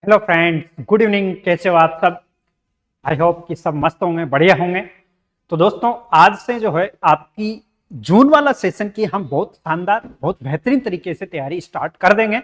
Hello friends, good evening. कैसे हो आप सब? आई होप कि सब मस्त होंगे, बढ़िया होंगे। तो दोस्तों, आज से जो है आपकी जून वाला सेशन की हम बहुत शानदार, बहुत बेहतरीन तरीके से तैयारी स्टार्ट कर देंगे।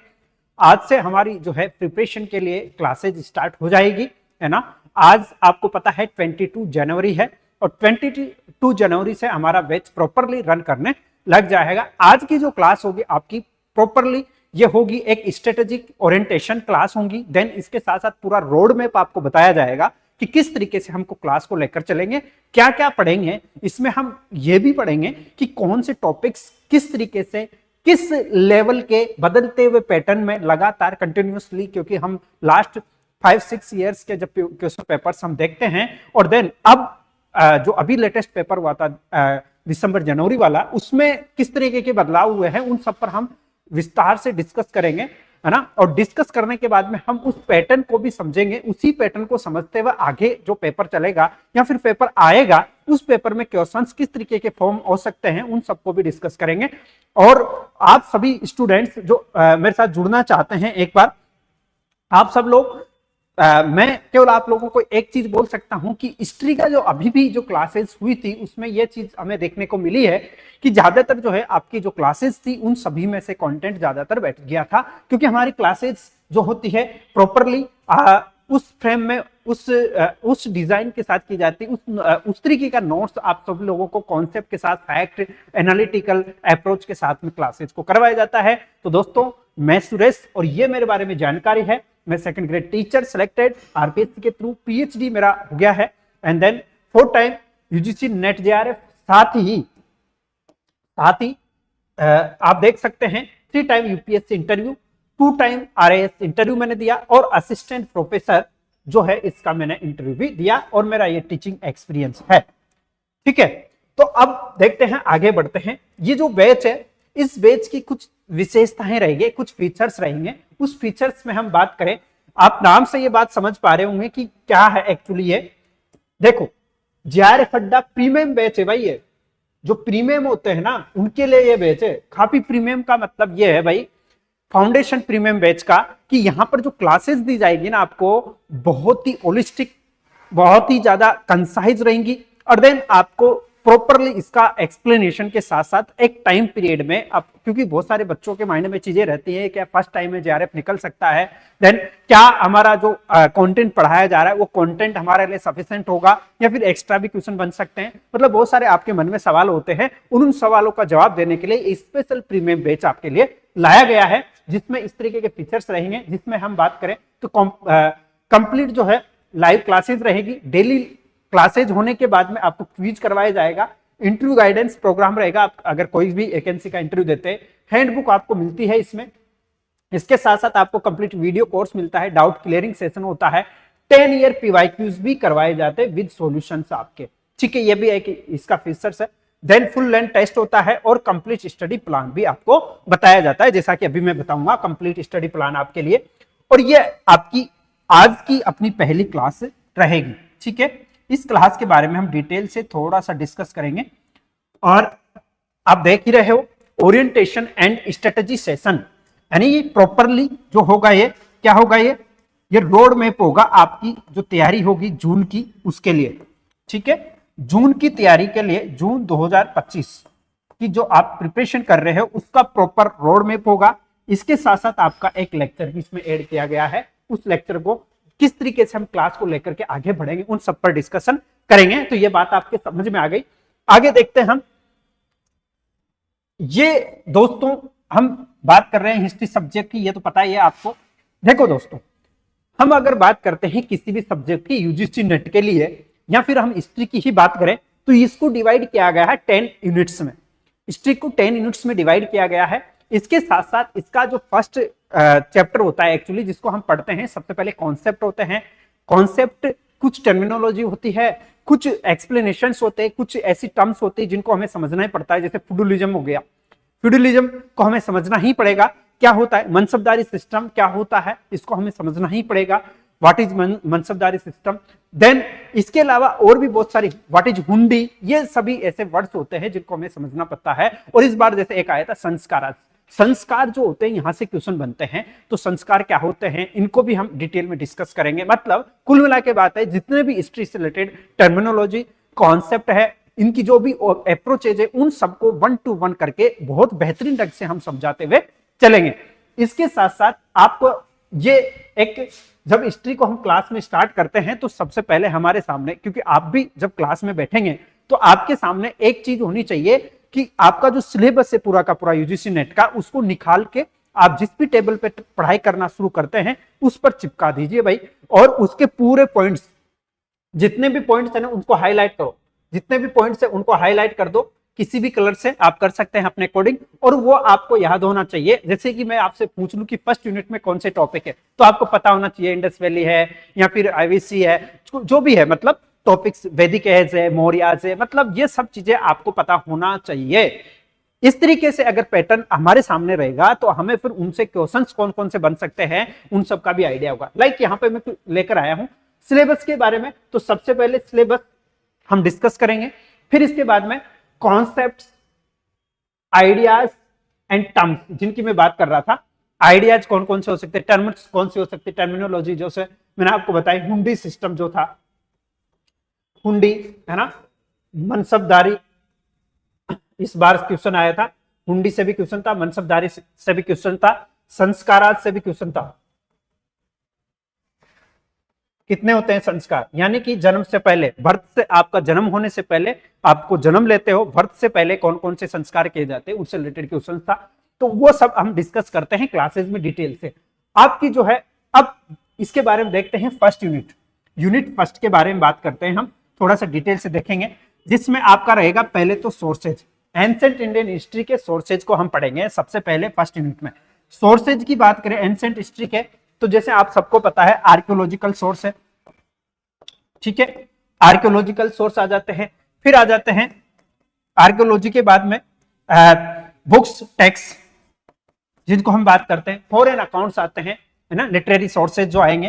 आज से हमारी जो है प्रिपरेशन के लिए क्लासेज स्टार्ट हो जाएगी, है ना। आज आपको पता है 22 जनवरी है और 22 जनवरी से हमारा बैच प्रॉपरली रन करने लग जाएगा। आज की जो क्लास होगी आपकी प्रॉपरली ये होगी एक स्ट्रेटेजिक ओरिएंटेशन क्लास होगी। देन इसके साथ साथ पूरा रोड मैप आपको बताया जाएगा कि किस तरीके से हमको क्लास को लेकर चलेंगे, क्या क्या पढ़ेंगे। इसमें हम ये भी पढ़ेंगे कि कौन से टॉपिक्स किस तरीके से किस लेवल के बदलते हुए पैटर्न में लगातार कंटिन्यूसली, क्योंकि हम लास्ट 5-6 ईयर्स के जब क्वेश्चन पेपर्स हम देखते हैं और देन अब जो अभी लेटेस्ट पेपर हुआ था दिसंबर जनवरी वाला, उसमें किस तरीके के बदलाव हुए हैं, उन सब पर हम विस्तार से डिस्कस करेंगे, है ना। और डिस्कस करने के बाद में हम उस पैटर्न को भी समझेंगे। उसी पैटर्न को समझते हुए आगे जो पेपर चलेगा या फिर पेपर आएगा, उस पेपर में क्वेश्चंस किस तरीके के फॉर्म हो सकते हैं, उन सबको भी डिस्कस करेंगे। और आप सभी स्टूडेंट्स जो मेरे साथ जुड़ना चाहते हैं, एक बार आप सब लोग मैं केवल आप लोगों को एक चीज बोल सकता हूं कि हिस्ट्री का जो अभी भी जो क्लासेस हुई थी उसमें यह चीज हमें देखने को मिली है कि ज्यादातर जो है आपकी जो क्लासेस थी उन सभी में से कंटेंट ज्यादातर बैठ गया था, क्योंकि हमारी क्लासेस जो होती है प्रॉपरली उस फ्रेम में उस डिजाइन के साथ की जाती है, उस तरीके का नोट्स आप सभी लोगों को कॉन्सेप्ट के साथ, फैक्ट एनालिटिकल अप्रोच के साथ में क्लासेस को करवाया जाता है। तो दोस्तों, मैं सुरेश और ये मेरे बारे में जानकारी है। मैं second grade teacher selected RPSC के थ्रू, पीएचडी मेरा हो गया है, and then 4 time UGC NET JRF, साथ ही आप देख सकते हैं 3 time UPSC interview, 2 time RIS interview मैंने दिया और असिस्टेंट प्रोफेसर जो है इसका मैंने इंटरव्यू भी दिया और मेरा ये टीचिंग एक्सपीरियंस है। ठीक है, तो अब देखते हैं, आगे बढ़ते हैं। ये जो बैच है, इस बैच की कुछ विशेषताएं रहेंगे, कुछ फीचर्स रहेंगे। उस फीचर्स में हम बात करें, आप नाम से ये बात समझ पा रहे होंगे कि क्या है एक्चुअली ये। देखो, जेआरएफ अड्डा प्रीमियम बैच है भाई। ये जो प्रीमियम होते हैं ना, उनके लिए ये बैच है। काफी प्रीमियम का मतलब ये है भाई, फाउंडेशन प्रीमियम बैच का, कि यहां पर जो क्लासेस दी जाएगी ना आपको, बहुत ही होलिस्टिक, बहुत ही ज्यादा कंसाइज रहेंगी। और देन आपको प्रॉपरली इसका एक्सप्लेनेशन के साथ साथ एक टाइम पीरियड में, अब क्योंकि बहुत सारे बच्चों के माइंड में चीजें रहती है, क्या फर्स्ट टाइम में जेआरएफ निकल सकता है, देन क्या हमारा जो कंटेंट पढ़ाया जा रहा है वो कंटेंट हमारे लिए सफिशिएंट होगा या फिर एक्स्ट्रा भी क्वेश्चन बन सकते हैं। मतलब बहुत सारे आपके मन में सवाल होते हैं, उन सवालों का जवाब देने के लिए स्पेशल प्रीमियम बैच आपके लिए लाया गया है, जिसमें इस तरीके के फीचर्स रहेंगे। जिसमें हम बात करें तो कंप्लीट जो है लाइव क्लासेज रहेगी। डेली क्लासेज होने के बाद में आपको क्विज करवाया जाएगा, इंटरव्यू गाइडेंस प्रोग्राम रहेगा। आप अगर कोई भी वैकेंसी का इंटरव्यू देते हैं, हैंडबुक आपको मिलती है इसमें। इसके साथ साथ आपको कंप्लीट वीडियो कोर्स मिलता है, डाउट क्लियरिंग सेशन होता है, 10 ईयर पीवाईक्यूज भी करवाए जाते हैं विद सॉल्यूशंस आपके। ठीक है, ये भी एक इसका फीचर्स है। देन फुल लेंथ टेस्ट होता है और कंप्लीट स्टडी प्लान भी आपको बताया जाता है, जैसा कि अभी मैं बताऊंगा कंप्लीट स्टडी प्लान आपके लिए। और ये आपकी आज की अपनी पहली क्लास रहेगी। ठीक है, इस क्लास के बारे में हम डिटेल से थोड़ा सा डिस्कस करेंगे। और आप देख ही रहे हो, ओरिएंटेशन एंड स्ट्रेटजी सेशन, यानी ये प्रॉपरली जो होगा, ये क्या होगा, ये रोड मैप होगा आपकी जो तैयारी होगी जून की, उसके लिए। ठीक है, जून की तैयारी के लिए, जून 2025 की जो आप प्रिपरेशन कर रहे हो उसका प्रॉपर रोड मैप होगा। इसके साथ साथ आपका एक लेक्चर भी इसमें ऐड किया गया है। उस लेक्चर को किस तरीके से हम क्लास को लेकर के आगे बढ़ेंगे, उन सब पर डिस्कशन करेंगे। तो ये बात आपके समझ में आ गई। आगे देखते हैं हम। ये दोस्तों, हम बात कर रहे हैं हिस्ट्री सब्जेक्ट की, ये तो पता ही है आपको। देखो दोस्तों, हम अगर बात करते हैं किसी भी सब्जेक्ट की यूजीसी नेट के लिए, या फिर हम हिस्ट्री की ही बात करें, तो इसको डिवाइड किया गया है 10 यूनिट्स में। हिस्ट्री को 10 यूनिट्स में डिवाइड किया गया है। इसके साथ साथ इसका जो फर्स्ट चैप्टर होता है एक्चुअली, जिसको हम पढ़ते हैं, सबसे पहले कॉन्सेप्ट होते हैं। कॉन्सेप्ट, कुछ टर्मिनोलॉजी होती है, कुछ एक्सप्लेनेशंस होते हैं, कुछ ऐसी टर्म्स होती है जिनको हमें समझना ही पड़ता है। जैसे फ्यूडलिज्म हो गया, फ्यूडलिज्म को हमें समझना ही पड़ेगा, क्या होता है। मनसबदारी सिस्टम क्या होता है, इसको हमें समझना ही पड़ेगा, what is mansabdari system. Then इसके अलावा और भी बहुत सारी, व्हाट इज हुंडी, ये सभी ऐसे वर्ड्स होते हैं जिनको हमें समझना पड़ता है। और इस बार जैसे एक आया था संस्काराज, संस्कार जो होते हैं यहाँ से क्वेश्चन बनते हैं, तो संस्कार क्या होते हैं इनको भी हम डिटेल में डिस्कस करेंगे। मतलब कुल मिला के बात है, जितने भी हिस्ट्री से रिलेटेड टर्मिनोलॉजी कॉन्सेप्ट है, इनकी जो भी अप्रोचेज है, उन सबको 1 to 1 करके बहुत बेहतरीन ढंग से हम समझाते हुए चलेंगे। इसके साथ साथ आपको ये एक, जब हिस्ट्री को हम क्लास में स्टार्ट करते हैं तो सबसे पहले हमारे सामने, क्योंकि आप भी जब क्लास में बैठेंगे तो आपके सामने एक चीज होनी चाहिए कि आपका जो सिलेबस है पूरा का पूरा यूजीसी नेट का, उसको निकाल के आप जिस भी टेबल पे पढ़ाई करना शुरू करते हैं उस पर चिपका दीजिए भाई, और उसके पूरे पॉइंट्स, जितने भी पॉइंट्स है ना उनको हाईलाइट करो, जितने भी पॉइंट्स है उनको हाईलाइट कर दो, किसी भी कलर से आप कर सकते हैं अपने अकॉर्डिंग, और वो आपको याद होना चाहिए। जैसे कि मैं आपसे पूछ लूं कि फर्स्ट यूनिट में कौन से टॉपिक है, तो आपको पता होना चाहिए इंडस वैली है या फिर आईवीसी है, जो भी है, मतलब टॉपिक्स वैदिक एज है, मौर्याज है, मतलब ये सब चीजें आपको पता होना चाहिए। इस तरीके से अगर पैटर्न हमारे सामने रहेगा तो हमें फिर उनसे क्वेश्चंस कौन कौन से बन सकते हैं उन सब का भी आइडिया होगा। लाइक यहाँ पे मैं लेकर आया हूं सिलेबस के बारे में, तो सबसे पहले सिलेबस हम डिस्कस करेंगे, फिर इसके बाद में कॉन्सेप्ट्स, आइडियाज एंड टर्म्स, जिनकी मैं बात कर रहा था। आइडियाज कौन कौन से हो सकते हैं, टर्म्स कौन से हो सकते हैं, टर्मिनोलॉजी जो से मैंने आपको बताई, हुंडी सिस्टम जो था, हुंडी है ना, मनसबदारी, इस बार क्वेश्चन आया था, हुंडी से भी क्वेश्चन था, मनसबदारी से भी क्वेश्चन था, संस्काराज से भी क्वेश्चन था। कितने होते हैं संस्कार, यानी कि जन्म से पहले, बर्थ से, आपका जन्म होने से पहले, आपको जन्म लेते हो, बर्थ से पहले कौन कौन से संस्कार किए जाते हैं, उससे रिलेटेड क्वेश्चन था। तो वो सब हम डिस्कस करते हैं क्लासेस में डिटेल से। आपकी जो है, अब इसके बारे में देखते हैं फर्स्ट यूनिट, यूनिट फर्स्ट के बारे में बात करते हैं, हम थोड़ा सा डिटेल से देखेंगे, जिसमें आपका रहेगा पहले तो सोर्सेज, एंसेंट इंडियन हिस्ट्री के सोर्सेज को हम पढ़ेंगे सबसे पहले फर्स्ट यूनिट में। सोर्सेज की बात करें एंसेंट हिस्ट्री के, तो जैसे आप सबको पता है आर्कियोलॉजिकल सोर्स है, ठीक है, आर्कियोलॉजिकल सोर्स आ जाते हैं, फिर आ जाते हैं आर्कियोलॉजी के बाद में बुक्स, टेक्स्ट, जिनको हम बात करते हैं, फॉरेन अकाउंट्स आते हैं, है ना, लिटरेरी सोर्सेज जो आएंगे,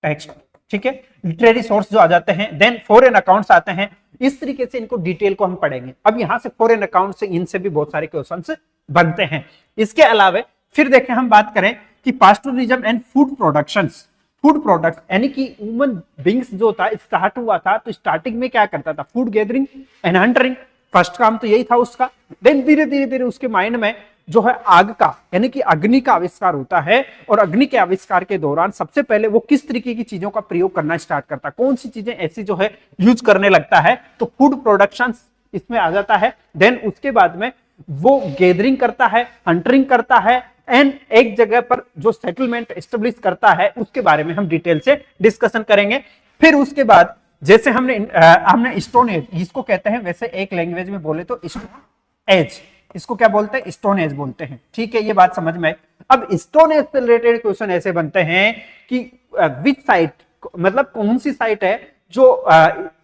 टेक्स्ट, ठीक है, लिटरेरी सोर्स जो आ जाते हैं, देन फॉरेन अकाउंट्स आते हैं। इस तरीके से इनको डिटेल को हम पढ़ेंगे। अब यहां से फॉरेन अकाउंट से, इनसे भी बहुत सारे क्वेश्चंस बनते हैं। इसके अलावा फिर देखें, हम बात करें कि pastoralism and food productions, food product, यानी कि ह्यूमन बींग्स जो था स्टार्ट हुआ था, तो स्टार्टिंग में क्या करता था, food gathering and hunting, first काम तो यही था उसका। देन धीरे धीरे धीरे उसके माइंड में जो है आग का, यानी कि अग्नि का आविष्कार होता है, और अग्नि के आविष्कार के दौरान सबसे पहले वो किस तरीके की चीजों का प्रयोग करना स्टार्ट करता है, कौन सी चीजें ऐसी जो है यूज करने लगता है, तो फूड प्रोडक्शन इसमें आ जाता है। देन उसके बाद में वो गैदरिंग करता है, हंटिंग करता है, एंड एक जगह पर जो सेटलमेंट एस्टेब्लिश करता है, उसके बारे में हम डिटेल से डिस्कशन करेंगे। फिर उसके बाद जैसे हमने स्टोन एज, इसको कहते हैं, वैसे एक लैंग्वेज में बोले तो स्टोन एज, इसको क्या बोलते हैं, स्टोन एज बोलते हैं, ठीक है, ये बात समझ में आई। अब स्टोन एज से रिलेटेड क्वेश्चन ऐसे बनते हैं कि विच साइट, मतलब कौन सी साइट है जो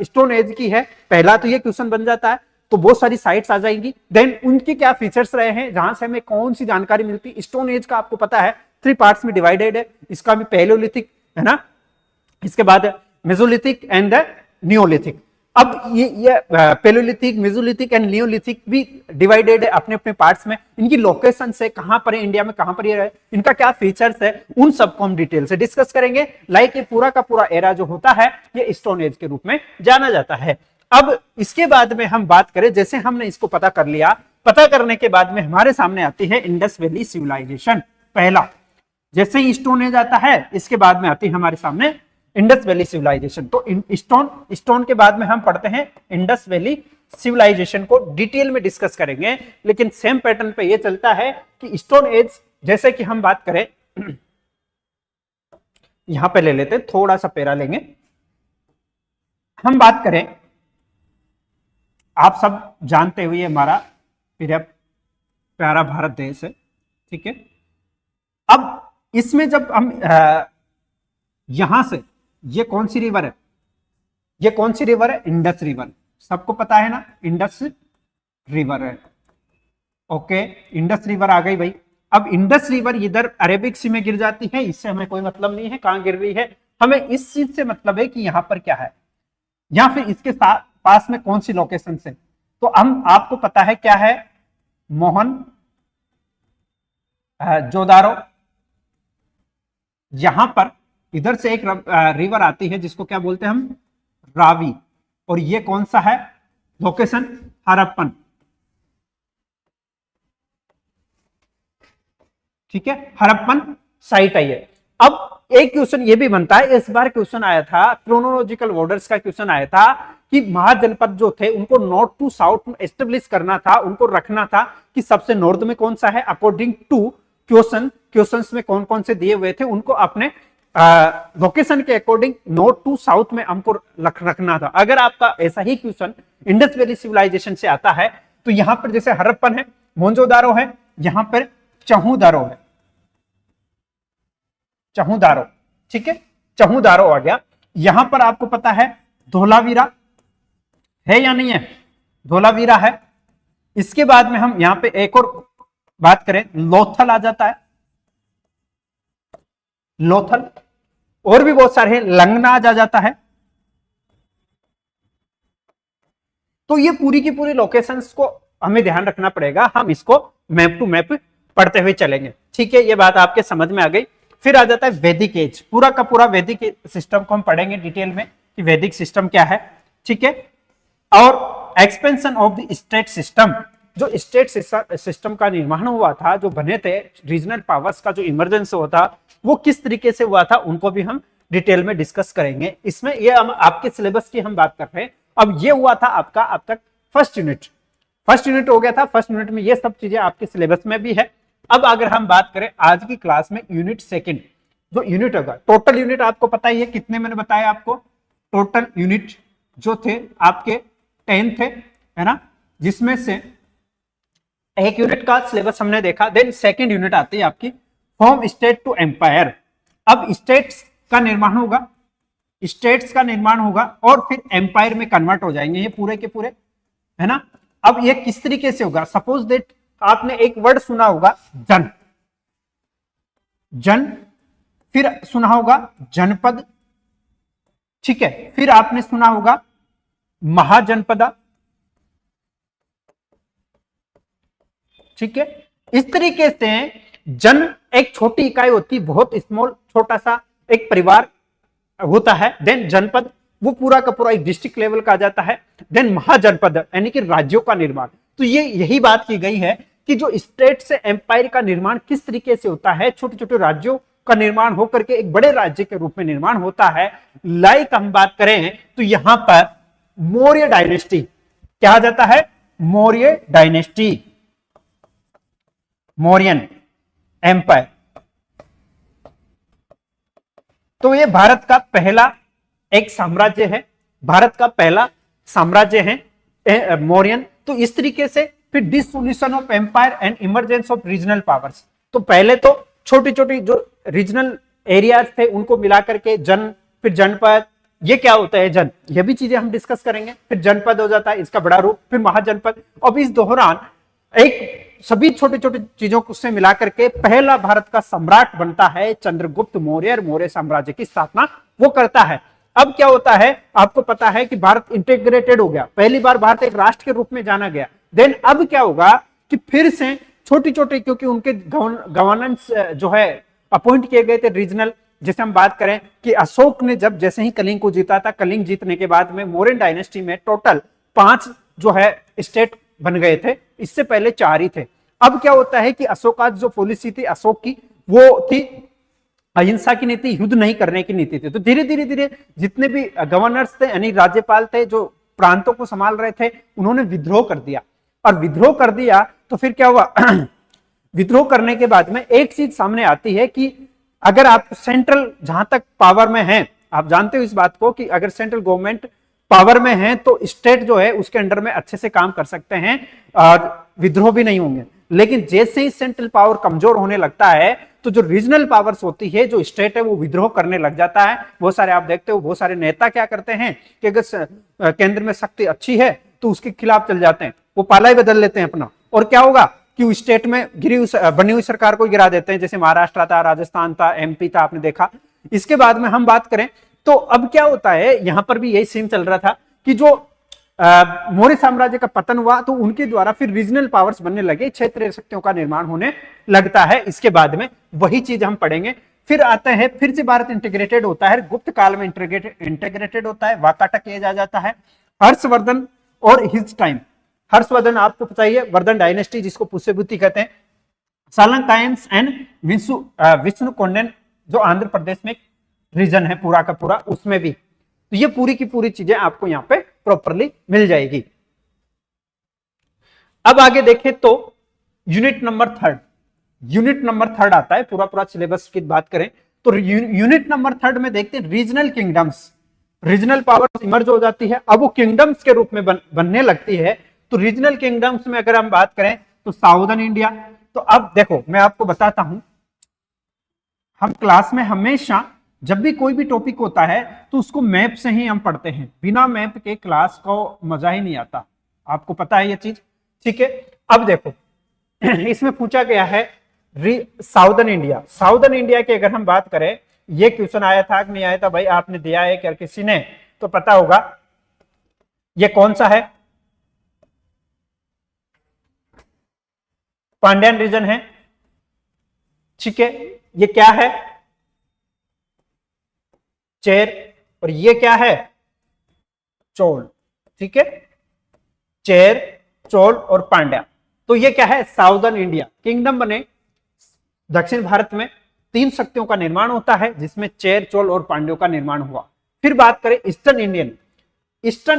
स्टोन एज की है, पहला तो ये क्वेश्चन बन जाता है, तो बहुत सारी साइट्स आ जाएंगी। देन उनके क्या फीचर्स रहे हैं, जहां से हमें कौन सी जानकारी मिलती है। स्टोन एज का आपको पता है 3 पार्ट्स में डिवाइडेड है, इसका भी पैलेओलिथिक है ना, इसके बाद मेसोलिथिक एंड नियोलिथिक। अब ये पैलेओलिथिक, मेसोलिथिक एंड नियोलिथिक भी डिवाइडेड है अपने अपने पार्ट्स में। इनकी लोकेशन से कहां पर है इंडिया में, कहां पर ये है, इनका क्या फीचर्स है, उन सबको हम डिटेल से डिस्कस करेंगे। लाइक ये पूरा का पूरा एरा जो होता है ये स्टोन एज के रूप में जाना जाता है। अब इसके बाद में हम बात करें, जैसे हमने इसको पता कर लिया, पता करने के बाद में हमारे सामने आती है इंडस वैली सिविलाइजेशन। पहला जैसे ही स्टोन एज आता है, इसके बाद में आती है हमारे सामने इंडस वैली सिविलाइजेशन। तो स्टोन के बाद में हम पढ़ते हैं इंडस वैली सिविलाइजेशन को डिटेल में डिस्कस करेंगे, लेकिन सेम पैटर्न पे ये चलता है कि स्टोन एज, जैसे कि हम बात करें, यहां पे ले लेते हैं, थोड़ा सा पैरा लेंगे, हम बात करें, आप सब जानते हुए हमारा प्यारा भारत देश है, ठीक है। अब इसमें जब हम यहां से, ये कौन सी रिवर है, ये कौन सी रिवर है, इंडस रिवर, सबको पता है ना, इंडस रिवर है, ओके, इंडस रिवर आ गई भाई। अब इंडस रिवर इधर अरेबिक सी में गिर जाती है, इससे हमें कोई मतलब नहीं है कहां गिर रही है, हमें इस चीज से मतलब है कि यहां पर क्या है, या फिर इसके साथ पास में कौन सी लोकेशन से। तो हम, आपको पता है क्या है, मोहन जोदारो, यहां पर इधर से एक रिवर आती है जिसको क्या बोलते हैं हम, रावी, और ये कौन सा है लोकेशन, हरप्पन। ठीक है, हरप्पन साइट आई है। अब एक क्वेश्चन ये भी बनता है, इस बार क्वेश्चन आया था, क्रोनोलॉजिकल ऑर्डर्स का क्वेश्चन आया था कि महाजनपद जो थे उनको नॉर्थ टू साउथ में एस्टेब्लिश करना था, उनको रखना था कि सबसे नॉर्थ में कौन सा है, अकॉर्डिंग टू क्वेश्चंस में कौन कौन से दिए हुए थे उनको अपने लोकेशन के अकॉर्डिंग नॉर्थ टू साउथ में हमको रखना था। अगर आपका ऐसा ही क्वेश्चन इंडस वैली सिविलाइजेशन से आता है तो यहां पर जैसे हरप्पन है, मोहनजोदारो है, यहां पर चहुदारो है, चहुदारो, ठीक है, चहुदारो आ गया। यहां पर आपको पता है धोलावीरा है या नहीं है, धोलावीरा है। इसके बाद में हम यहां पे एक और बात करें, लोथल आ जाता है, लोथल, और भी बहुत सारे हैं, लंगनाज आ जाता है। तो ये पूरी की पूरी लोकेशंस को हमें ध्यान रखना पड़ेगा, हम इसको मैप टू मैप पढ़ते हुए चलेंगे। ठीक है, ये बात आपके समझ में आ गई। फिर आ जाता है वैदिक एज, पूरा का पूरा वैदिक सिस्टम को हम पढ़ेंगे डिटेल में कि वैदिक सिस्टम क्या है। ठीक है, और expansion of the state system, जो स्टेट सिस्टम का निर्माण हुआ था, जो बने थे रीजनल पावर्स का जो इमरजेंस हुआ था, वो किस तरीके से हुआ था, उनको भी हम डिटेल में डिस्कस करेंगे। इसमें ये हम आपके सिलेबस की हम बात कर रहे हैं। अब ये हुआ था आपका अब तक फर्स्ट यूनिट हो गया था। फर्स्ट यूनिट में ये सब चीजें आपके सिलेबस में भी है। अब अगर हम बात करें आज की क्लास में यूनिट सेकंड, जो यूनिट होगा, टोटल यूनिट आपको पता ही है कितने मैंने बताया आपको, टोटल यूनिट जो थे आपके 10 थे, है ना, जिसमें से एक यूनिट का सिलेबस हमने देखा। देन सेकंड यूनिट आती है आपकी फ्रॉम स्टेट टू एम्पायर। अब स्टेट्स का निर्माण होगा और फिर एम्पायर में कन्वर्ट हो जाएंगे ये पूरे के पूरे, है ना। अब ये किस तरीके से होगा, सपोज दैट आपने एक वर्ड सुना होगा जन, फिर सुना होगा जनपद, ठीक है, फिर आपने सुना होगा महाजनपदा, ठीक है। इस तरीके से जन एक छोटी इकाई होती, बहुत स्मॉल, छोटा सा एक परिवार होता है। देन जनपद, वो पूरा का पूरा एक डिस्ट्रिक्ट लेवल का आ जाता है। देन महाजनपद यानी कि राज्यों का निर्माण। तो ये यही बात की गई है कि जो स्टेट से एम्पायर का निर्माण किस तरीके से होता है, छोटे छोटे राज्यों का निर्माण होकर के एक बड़े राज्य के रूप में निर्माण होता है। लाइक हम बात करें तो यहां पर मौर्य डायनेस्टी क्या आ जाता है, मौर्य डायनेस्टी, मौर्यन एम्पायर। तो ये भारत का पहला एक साम्राज्य है, भारत का पहला साम्राज्य है मौर्यन। तो इस तरीके से फिर dissolution of empire and emergence of regional powers. तो पहले तो छोटी छोटी जो रीजनल एरियाज थे उनको मिलाकर के जन, फिर जनपद, ये क्या होता है जन, ये भी चीजें हम डिस्कस करेंगे। फिर जनपद हो जाता है इसका बड़ा रूप, फिर महाजनपद। अब इस दौरान एक सभी छोटे छोटे चीजों को से मिलाकर के पहला भारत का सम्राट बनता है चंद्रगुप्त मौर्य, मौर्य साम्राज्य की स्थापना वो करता है। अब क्या होता है, आपको पता है कि भारत इंटीग्रेटेड हो गया, पहली बार भारत एक राष्ट्र के रूप में जाना गया। देन अब क्या होगा कि फिर से छोटी छोटी, क्योंकि उनके गवर्नेंस जो है अपॉइंट किए गए थे रीजनल, जैसे हम बात करें कि अशोक ने जब जैसे ही कलिंग को जीता था, कलिंग जीतने के बाद में मौर्यन डायनेस्टी में टोटल 5 जो है स्टेट बन गए थे, इससे पहले 4 ही थे। अब क्या होता है कि अशोकाज जो पॉलिसी थी अशोक की, वो थी अहिंसा की नीति, युद्ध नहीं करने की नीति थी। तो धीरे धीरे धीरे जितने भी गवर्नर्स थे यानी राज्यपाल थे जो प्रांतों को संभाल रहे थे, उन्होंने विद्रोह कर दिया। और विद्रोह कर दिया तो फिर क्या हुआ विद्रोह करने के बाद में एक चीज सामने आती है कि अगर आप सेंट्रल जहां तक पावर में हैं, आप जानते हो इस बात को कि अगर सेंट्रल गवर्नमेंट पावर में है तो स्टेट जो है उसके अंडर में अच्छे से काम कर सकते हैं और विद्रोह भी नहीं होंगे। लेकिन जैसे ही सेंट्रल पावर कमजोर होने लगता है तो जो रीजनल पावर्स होती है, जो स्टेट है, वो विद्रोह करने लग जाता है। बहुत सारे आप देखते हो, बहुत सारे नेता क्या करते हैं कि अगर केंद्र में शक्ति अच्छी है तो उसके खिलाफ चल जाते हैं, वो पाला ही बदल लेते हैं अपना। और क्या होगा कि स्टेट में बनी हुई सरकार को गिरा देते हैं, जैसे महाराष्ट्र था, राजस्थान था, एमपी था, आपने देखा। इसके बाद में हम बात करें तो अब क्या होता है, यहां पर भी यही सीन चल रहा था कि जो मौर्य साम्राज्य का पतन हुआ तो उनके द्वारा फिर रीजनल पावर्स बनने लगे, क्षेत्रीय शक्तियों का निर्माण होने लगता है। इसके बाद में वही चीज हम पढ़ेंगे। फिर आता है, फिर से भारत इंटीग्रेटेड होता है, गुप्त काल में इंटीग्रेटेड होता है, वाकाटक एज आ जाता है, हर्षवर्धन और हिज टाइम। हर्षवर्धन आपको पता ही है, वर्धन डायनेस्टी जिसको पुष्यभूति कहते हैं, सालंकायंस एंड विष्णु कोंडन जो आंध्र प्रदेश में रीजन है पूरा का पूरा, उसमें भी। तो ये पूरी की पूरी चीजें आपको यहाँ पे प्रॉपरली मिल जाएगी। अब आगे देखें तो यूनिट नंबर थर्ड आता है, पूरा सिलेबस की बात करें तो यूनिट नंबर थर्ड में देखते हैं regional kingdoms, regional powers emerge हो जाती है, अब वो किंगडम्स के रूप में बनने लगती है। तो रीजनल किंगडम्स में अगर हम बात करें तो साउदर्न इंडिया। तो अब देखो मैं आपको बताता हूं, हम क्लास में हमेशा जब भी कोई भी टॉपिक होता है तो उसको मैप से ही हम पढ़ते हैं, बिना मैप के क्लास को मजा ही नहीं आता, आपको पता है ये चीज, ठीक है। अब देखो इसमें पूछा गया है साउदर्न इंडिया की अगर हम बात करें, ये क्वेश्चन आया था कि नहीं आया था भाई, आपने दिया है क्या किसी ने, तो पता होगा ये कौन सा है, पांड्यान रीजन है, ठीक है। ये क्या है, चेर, और ये क्या है, चोल, ठीक है, चेर, चोल और पांड्या। तो ये क्या है, साउदर्न इंडिया किंगडम बने। दक्षिण भारत में 3 शक्तियों का निर्माण होता है जिसमें चेर, चोल और पांड्यों का निर्माण हुआ। फिर बात करें ईस्टर्न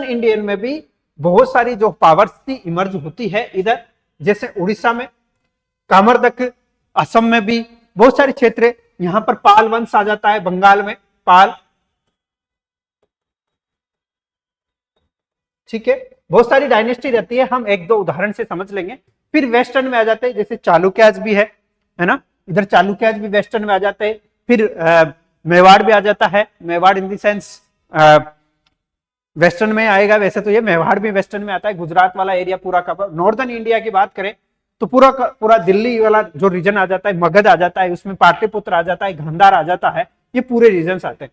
इंडियन में भी बहुत सारी जो पावर्स थी इमर्ज होती है इधर, जैसे उड़ीसा में कामरदक, असम में भी बहुत सारे क्षेत्र, यहां पर पाल वंश आ जाता है, बंगाल में पाल, ठीक है, बहुत सारी डायनेस्टी रहती है, हम एक दो उदाहरण से समझ लेंगे। फिर वेस्टर्न में आ जाते हैं, जैसे चालुक्याज भी है ना, इधर चालुक्याज भी वेस्टर्न में आ जाते हैं। फिर मेवाड़ भी आ जाता है, Mewar in the sense western में आएगा, वैसे तो ये मेवाड़ भी वेस्टर्न में आता है, गुजरात वाला एरिया पूरा का। नॉर्दर्न इंडिया की बात करें तो पूरा दिल्ली वाला जो रीजन आ जाता है, मगध आ जाता है, उसमें पाटलिपुत्र आ जाता है, गांधार आ जाता है, ये पूरे रीजन आते हैं।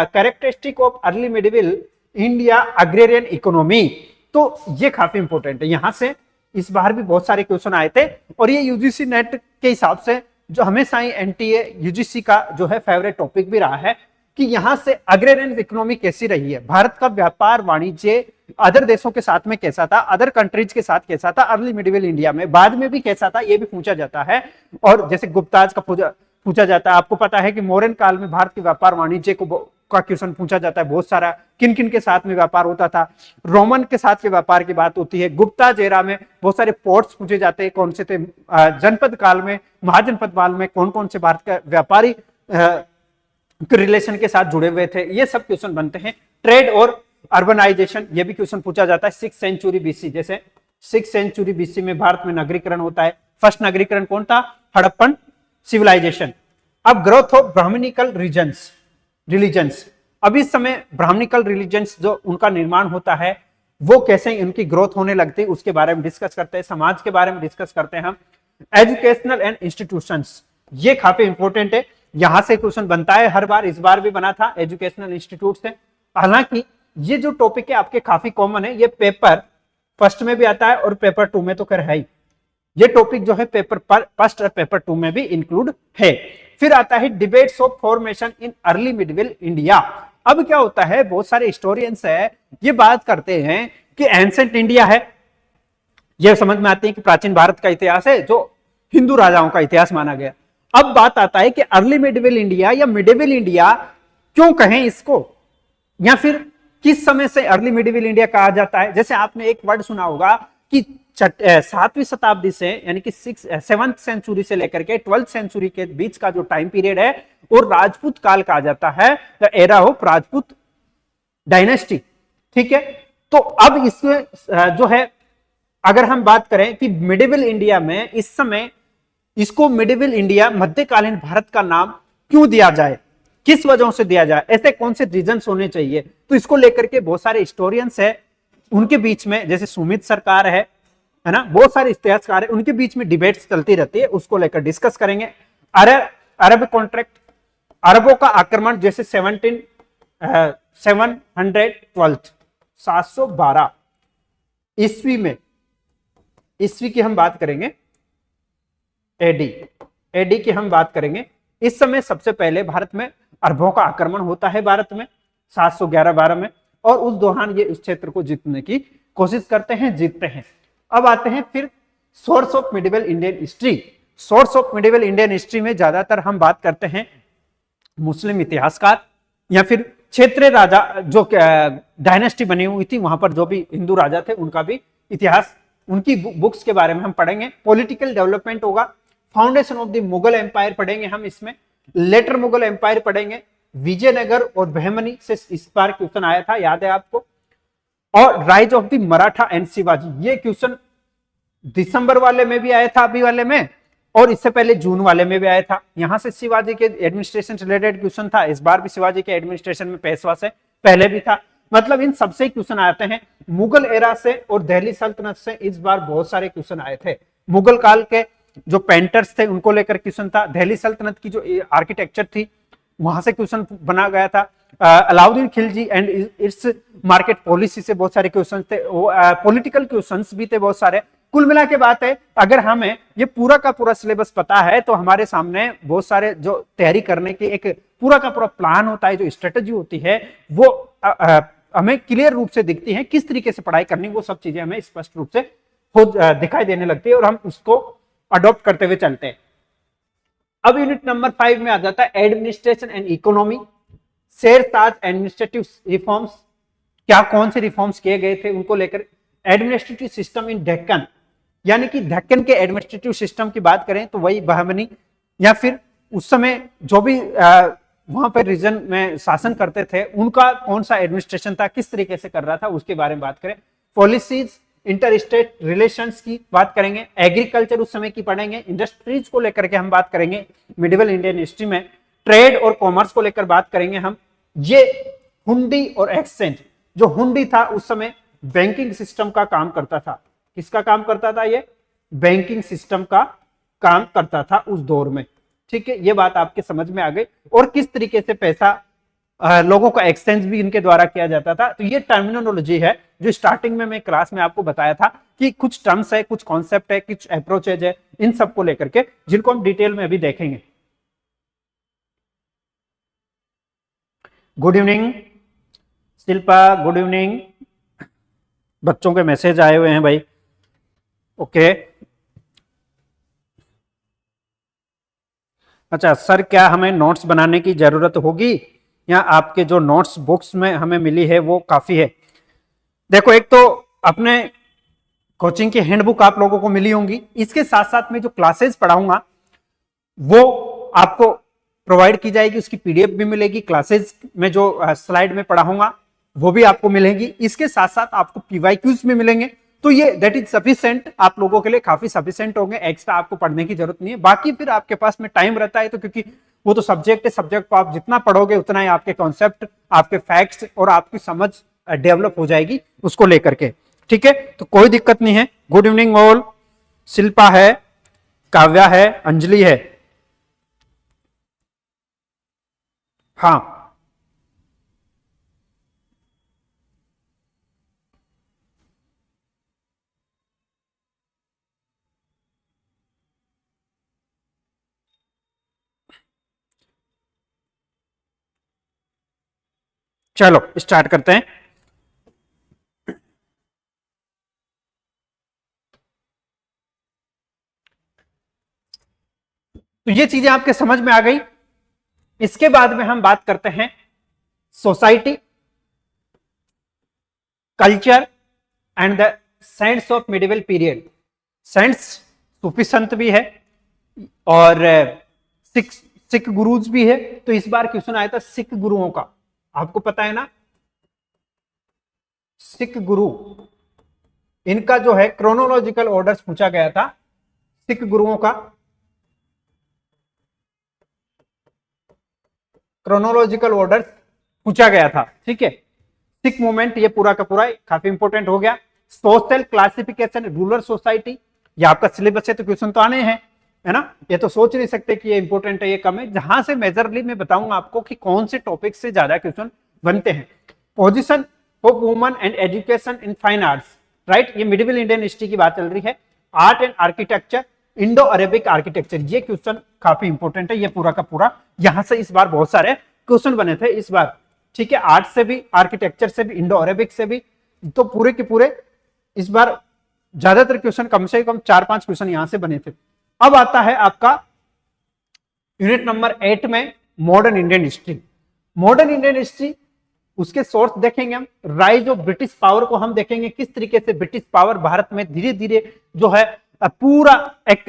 Characteristic of early medieval India agrarian economy, तो ये काफी इंपॉर्टेंट है, यहां से इस बार भी बहुत सारे क्वेश्चन आए थे, और ये यूजीसी नेट के हिसाब से जो हमेशा ही एनटीए यूजीसी का जो है फेवरेट टॉपिक भी रहा है कि यहां से अग्रेरियन इकोनॉमी कैसी रही है, भारत का व्यापार वाणिज्य अदर देशों के साथ में कैसा था, अदर कंट्रीज के साथ कैसा था, अर्ली मिडिवल इंडिया में बाद में भी कैसा था, ये भी पूछा जाता है। और जैसे गुप्ताज का पूछा जाता है, आपको पता है कि मौर्यन काल में भारत के व्यापार वाणिज्य का क्वेश्चन पूछा जाता है, बहुत सारा किन किन के साथ में व्यापार होता था, रोमन के साथ के व्यापार की बात होती है। गुप्ता जेरा में बहुत सारे पोर्ट्स पूछे जाते हैं, कौन से थे, जनपद काल में, महाजनपद काल में कौन कौन से भारत का व्यापारी रिलेशन के साथ जुड़े हुए थे, ये सब क्वेश्चन बनते हैं। ट्रेड और अर्बनाइजेशन, ये भी क्वेश्चन पूछा जाता है 6th सेंचुरी बीसी, जैसे 6th सेंचुरी बीसी में भारत में नगरीकरण होता है, फर्स्ट नगरीकरण कौन था, हड़प्पन सिविलाइजेशन। अब ग्रोथ ऑफ ब्राह्मणिकल रिलीजन्स, अब इस समय ब्राह्मणिकल रिलीजन्स जो उनका निर्माण होता है वो कैसे उनकी ग्रोथ होने लगती है, उसके बारे में डिस्कस करते हैं, समाज के बारे में डिस्कस करते हैं हम। एजुकेशनल एंड इंस्टीट्यूशंस, ये काफी इंपॉर्टेंट है, यहां से क्वेश्चन बनता है हर बार, इस बार भी बना था एजुकेशनल इंस्टीट्यूट से। हालांकि ये जो टॉपिक है आपके काफी कॉमन है, ये पेपर फर्स्ट में भी आता है और पेपर 2 में तो कर है ही, ये टॉपिक जो है पेपर फर्स्ट और पेपर 2 में भी इंक्लूड है। फिर आता है debates of formation in early medieval India. अब क्या होता है, बहुत सारे हिस्टोरियंस है ये बात करते हैं कि एंसेंट इंडिया है, ये समझ में आती है कि प्राचीन भारत का इतिहास है जो हिंदू राजाओं का इतिहास माना गया। अब बात आता है कि अर्ली मिडिवल इंडिया या मिडिवल इंडिया क्यों कहें इसको, या फिर किस समय से अर्ली मिडिवल इंडिया कहा जाता है। जैसे आपने एक वर्ड सुना होगा कि 7वीं शताब्दी से यानी कि 7th सेंचुरी से लेकर के 12th सेंचुरी के बीच का जो टाइम पीरियड है और राजपूत काल कहा जाता है, the era of Rajput dynasty, ठीक है। तो अब इसमें जो है अगर हम बात करें कि मिडिवल इंडिया में इस समय इसको मिडिवल इंडिया मध्यकालीन भारत का नाम क्यों दिया जाए, किस वजह से दिया जाए, ऐसे कौन से रीजंस होने चाहिए, तो इसको लेकर के बहुत सारे हिस्टोरियंस है, उनके बीच में जैसे सुमित सरकार है ना, बहुत सारे इतिहासकार है, उनके बीच में डिबेट्स चलती रहती है, उसको लेकर डिस्कस करेंगे। अरब कॉन्ट्रैक्ट, अरबों का आक्रमण, जैसे 712 712 ईस्वी में, ईस्वी की हम बात करेंगे, एडी, एडी की हम बात करेंगे। इस समय सबसे पहले भारत में अरबों का आक्रमण होता है भारत में 711-12 में, और उस दौरान ये इस क्षेत्र को जीतने की कोशिश करते हैं, जीतते हैं। अब आते हैं फिर source of medieval Indian history. Source of medieval Indian history में ज्यादातर हम बात करते हैं मुस्लिम इतिहासकार या फिर क्षेत्रीय राजा, जो डायनेस्टी बनी हुई थी वहां पर जो भी हिंदू राजा थे उनका भी इतिहास, उनकी बुक्स के बारे में हम पढ़ेंगे। पॉलिटिकल डेवलपमेंट होगा, foundation of the Mughal empire पढ़ेंगे हम इसमें, लेटर मुगल एम्पायर पढ़ेंगे, विजयनगर और बहमनी से इस बार क्वेश्चन आया था, याद है आपको, और rise of the Maratha and Shivaji, ये क्वेश्चन दिसंबर वाले में भी आया था अभी वाले में, और इससे पहले जून वाले में भी आया था। यहां से शिवाजी के एडमिनिस्ट्रेशन से रिलेटेड क्वेश्चन था, इस बार भी शिवाजी के एडमिनिस्ट्रेशन में पेशवा से पहले भी था, मतलब इन सबसे क्वेश्चन आते हैं। मुगल एरा से और दिल्ली सल्तनत से इस बार बहुत सारे क्वेश्चन आए थे। मुगल काल के जो पेंटर्स थे उनको लेकर क्वेश्चन था, दिल्ली सल्तनत की जो आर्किटेक्चर थी वहां से क्वेश्चन बना गया था, Alauddin Khilji and its market policy से बहुत सारे क्वेश्चन थे, पॉलिटिकल क्वेश्चंस भी थे बहुत सारे। कुल मिला के बात है, अगर हमें ये पूरा का पूरा सिलेबस पता है तो हमारे सामने बहुत सारे जो तैयारी करने की एक पूरा का पूरा प्लान होता है, जो स्ट्रेटेजी होती है वो हमें क्लियर रूप से दिखती है, किस तरीके से पढ़ाई करनी, वो सब चीजें हमें स्पष्ट रूप से खुद दिखाई देने लगती है और हम उसको अडॉप्ट करते हुए चलते हैं। अब यूनिट नंबर 5 में आ जाता है एडमिनिस्ट्रेशन एंड इकोनॉमी, शेरताज एडमिनिस्ट्रेटिव रिफॉर्म्स, क्या कौन से रिफॉर्म्स किए गए थे उनको लेकर, एडमिनिस्ट्रेटिव सिस्टम इन डेक्कन, यानी कि दक्कन के एडमिनिस्ट्रेटिव सिस्टम की बात करें तो वही बहमनी, या फिर उस समय जो भी वहां पर रीजन में शासन करते थे उनका कौन सा एडमिनिस्ट्रेशन था, किस तरीके से कर रहा था, उसके बारे में बात करें। पॉलिसीज, इंटर स्टेट रिलेशंस की बात करेंगे, एग्रीकल्चर उस समय की पढ़ेंगे, इंडस्ट्रीज को लेकर के हम बात करेंगे मिडिवल इंडियन हिस्ट्री में, ट्रेड और कॉमर्स को लेकर बात करेंगे हम। ये हुंडी और एक्सचेंज, जो हुंडी था उस समय बैंकिंग सिस्टम का काम करता था, किसका काम करता था, ये बैंकिंग सिस्टम का काम करता था उस दौर में, ठीक है, ये बात आपके समझ में आ गई। और किस तरीके से पैसा लोगों का एक्सचेंज भी इनके द्वारा किया जाता था। तो ये टर्मिनोलॉजी है जो स्टार्टिंग में मैं क्लास में आपको बताया था कि कुछ टर्म्स है, कुछ कॉन्सेप्ट है, कुछ अप्रोचेज है, इन सबको लेकर के, जिनको हम डिटेल में अभी देखेंगे। Good evening Shilpa, good evening, बच्चों के मैसेज आए हुए हैं भाई, ओके। अच्छा सर, क्या हमें नोट्स बनाने की जरूरत होगी या आपके जो नोट्स बुक्स में हमें मिली है वो काफी है? देखो, एक तो अपने कोचिंग की हैंडबुक आप लोगों को मिली होंगी, इसके साथ साथ में जो क्लासेस पढ़ाऊंगा वो आपको प्रोवाइड की जाएगी, उसकी पीडीएफ भी मिलेगी, क्लासेस में जो स्लाइड में पढ़ाऊंगा वो भी आपको मिलेगी, इसके साथ साथ आपको पीवाईक्यूज भी मिलेंगे। तो ये दैट इज सफिशिएंट, आप लोगों के लिए काफी सफिशिएंट होंगे, एक्स्ट्रा आपको पढ़ने की जरूरत नहीं है। बाकी फिर आपके पास में टाइम रहता है तो, क्योंकि वो तो सब्जेक्ट है, सब्जेक्ट को आप जितना पढ़ोगे उतना ही आपके कॉन्सेप्ट, आपके फैक्ट्स और आपकी समझ डेवलप हो जाएगी उसको लेकर के, ठीक है, तो कोई दिक्कत नहीं है। गुड इवनिंग ऑल, शिल्पा है, काव्या है, अंजलि है, हाँ चलो स्टार्ट करते हैं। तो ये चीजें आपके समझ में आ गई। इसके बाद में हम बात करते हैं society, culture and the science of medieval period. Science सूफी संत भी है और सिख गुरुज भी है। तो इस बार क्वेश्चन आया था सिख गुरुओं का, आपको पता है ना, सिख गुरु, इनका जो है क्रोनोलॉजिकल ऑर्डर पूछा गया था सिख गुरुओं का, क्रोनोलॉजिकल ऑर्डर पूछा गया था, ठीक है। सिख मूवमेंट, ये पूरा का पूरा काफी इंपॉर्टेंट हो गया। सोशल क्लासिफिकेशन, रूरल सोसाइटी, ये आपका सिलेबस है तो क्वेश्चन तो आने हैं, है ना, ये तो सोच नहीं सकते कि ये इंपॉर्टेंट है ये कम है। जहां से मेजरली मैं बताऊंगा आपको कि कौन से टॉपिक से ज्यादा क्वेश्चन बनते हैं। Position of woman and education in fine arts, right, ये मिडिवल इंडियन हिस्ट्री की बात चल रही है। Art and architecture, Indo Arabic architecture, ये क्वेश्चन काफी इंपॉर्टेंट है, ये पूरा का पूरा यहां से इस बार बहुत सारे क्वेश्चन बने थे इस बार, ठीक है, आर्ट से भी, आर्किटेक्चर से भी, इंडो अरेबिक से भी, तो पूरे के पूरे इस बार ज्यादातर क्वेश्चन, कम से कम 4-5 क्वेश्चन यहां से बने थे। अब आता है आपका यूनिट नंबर 8 में modern Indian history. Modern Indian history, उसके सोर्स देखेंगे हम, राइज ऑफ ब्रिटिश पावर को हम देखेंगे, किस तरीके से ब्रिटिश पावर भारत में धीरे धीरे जो है पूरा एक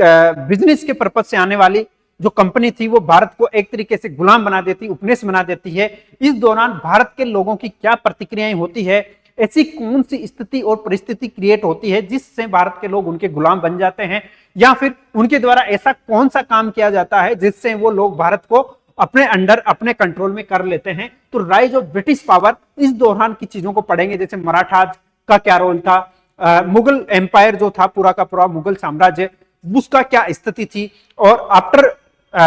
बिजनेस के पर्पज से आने वाली जो कंपनी थी वो भारत को एक तरीके से गुलाम बना देती, उपनिवेश बना देती है। इस दौरान भारत के लोगों की क्या प्रतिक्रियाएं होती है, ऐसी कौन सी स्थिति और परिस्थिति क्रिएट होती है जिससे भारत के लोग उनके गुलाम बन जाते हैं, या फिर उनके द्वारा ऐसा कौन सा काम किया जाता है जिससे वो लोग भारत को अपने अंडर, अपने कंट्रोल में कर लेते हैं। तो राइज ऑफ ब्रिटिश पावर, इस दौरान की चीजों को पढ़ेंगे, जैसे मराठाज का क्या रोल था, मुगल एम्पायर जो था पूरा का पूरा मुगल साम्राज्य, उसका क्या स्थिति थी, और आफ्टर